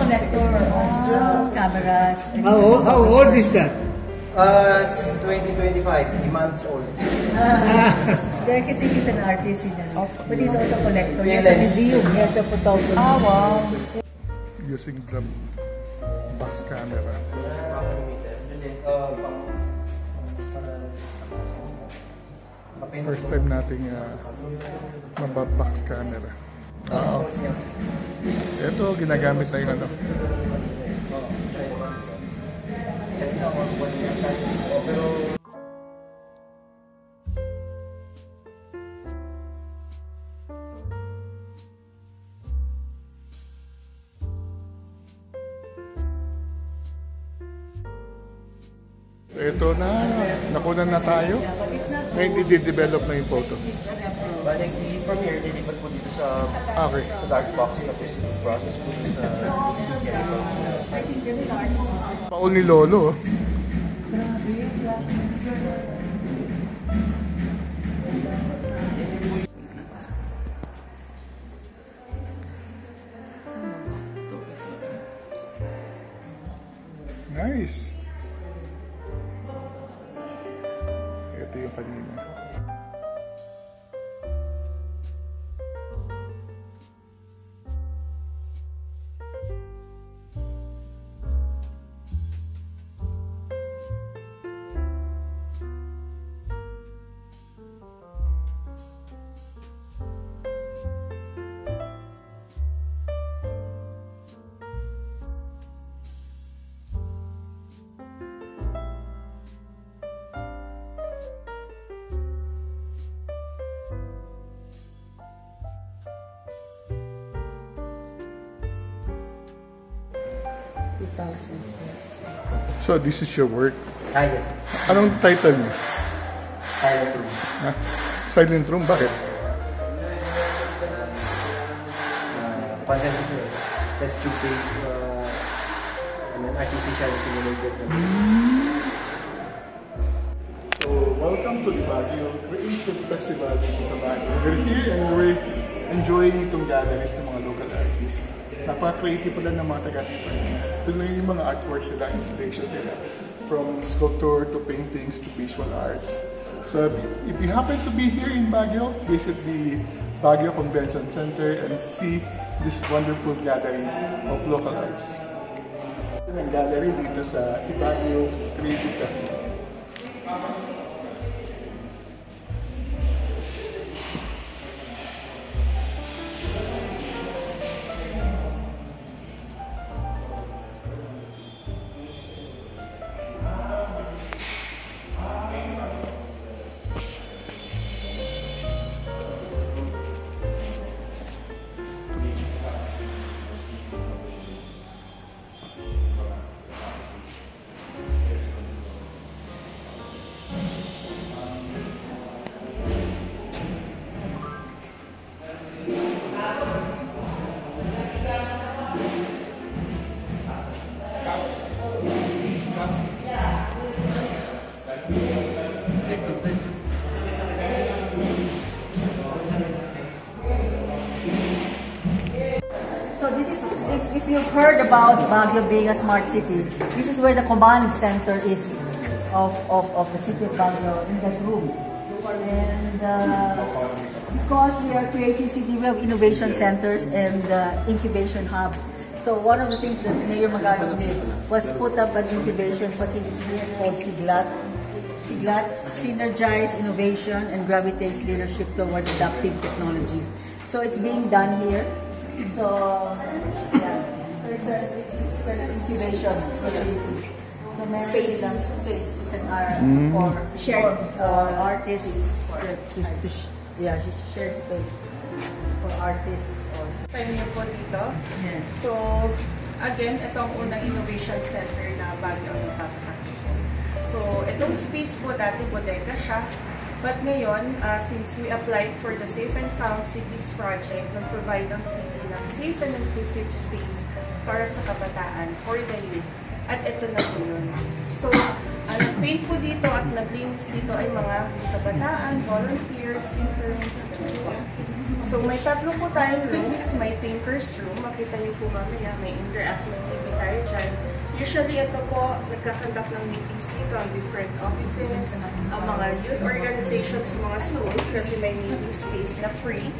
Cameras. How old is that? It's 2025, 3 months old. Derek is an artist, but he's also a collector. He has a Yes. museum. He has a photography. Oh, wow. Using the box camera. First time nating mababox camera. Ito, ginagamit na yung ano. So ito na, nakunan na tayo. Ngayon i-develop na yung photo. Balik from here, dilipat po dito sa dark box, tapos process po sa chemicals. Paul ni Lolo. Nice. Ito yung kanina. So this is your work. Yes. Anong title niyo? Silent room. Silent room, bakit? Content test tube tape, artificial simulated. So, welcome to the Baguio Creative Festival dito sa Baguio. We're here and we're enjoying itong gatherings ng mga local artists. Napaka-creative pala ng mga taga-tipan. Tuloy yung mga artworks nila, installations nila. From sculpture to paintings to visual arts. So, if you happen to be here in Baguio, visit the Baguio Convention Center and see this wonderful gathering of local arts. Ito ang gallery dito sa Baguio Creative Festival. So this is, if you've heard about Baguio being a smart city, this is where the command center is of the city of Baguio, in that room. And because we are a creative city, we have innovation centers and incubation hubs. So one of the things that Mayor Magalong did was put up an incubation facility here called SIGLAT. SIGLAT, Synergize Innovation and Gravitate Leadership Towards Adaptive Technologies. So it's being done here. So, yeah. So it's an incubation facility. So space for shared artists. Yeah, shared space for artists also. Pwede po dito. Yes. So, again, ito ang unang innovation center na Baguio ang napapakakita. So, itong space po dati bodega siya. But ngayon, since we applied for the Safe and Sound Cities Project, nag-provide ang city ng safe and inclusive space para sa kabataan, for the youth. At ito na po yun. So, nag-paint po dito at naglinis dito ay mga kabataan, volunteers, interns, ganito. So, may tatlo po tayong rooms. May thinker's room. Makita niyo po mamaya, may interactive TV tayo dyan. Usually, ito po, nagkakandak ng meetings dito ang different offices, ang mga youth organizations, mga schools, kasi may meeting space na free.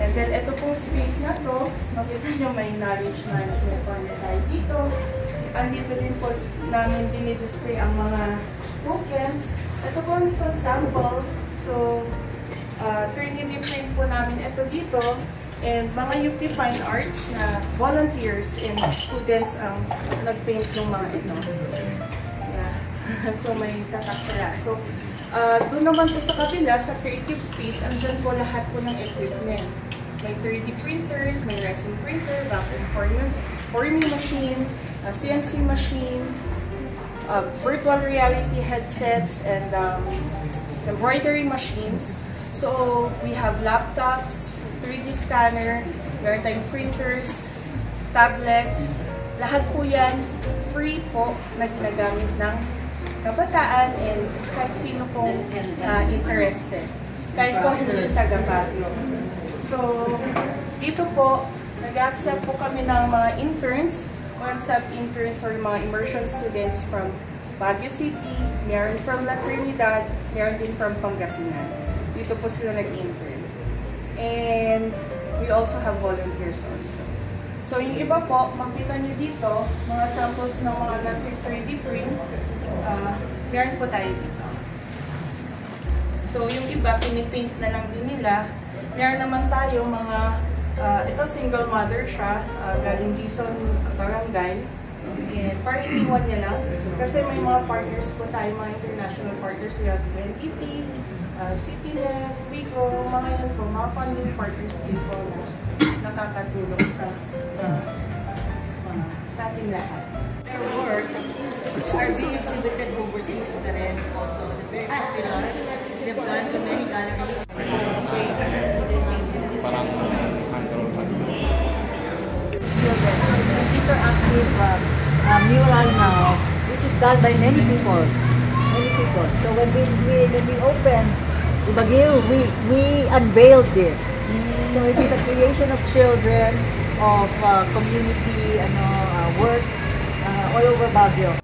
And then, ito pong space na to, makita nyo may knowledge management corner tayo dito. Andito din po namin dinidisplay ang mga tokens. Ito po ang isang sample. So, 3D print po namin ito dito. And mga UP Fine Arts na volunteers and students ang nag-paint ng mga ito. Yeah. So may tatak sila. So doon naman po sa kabila, sa creative space, andyan po lahat po ng equipment. May 3D printers, may resin printer, vacuum forming machine, CNC machine, virtual reality headsets, and embroidery machines. So we have laptops, 3D scanner, meron tayong printers, tablets, lahat po yan free po na ginagamit ng kabataan and kahit sino pong interested. Kahit po hindi taga-Baguio. So, dito po, nag-accept po kami ng mga interns, interns or mga immersion students from Baguio City, meron from La Trinidad, meron din from Pangasinan. Dito po sila nag-interns. And we also have volunteers also. So, yung iba po, makita nyo dito, mga samples ng mga native 3D print, meron po tayo dito. So, yung iba, pinipaint na lang din nila. Meron naman tayo mga, ito single mother siya, galing Dizon Barangay. And pariniwan niya lang. Kasi may mga partners po tayo, mga international partners. We have UNDP, CityNet, Wigo, mga yan po, mga funding partners din po na nakakatulong sa sa ating lahat. Their works are being exhibited overseas na rin also. They're very popular. They've gone to many galleries. Parang control pa. Children. So it's an interactive mural now, which is done by many people. Many people. So when we opened the Baguio, we unveiled this. So it is a creation of children, of community work all over Baguio.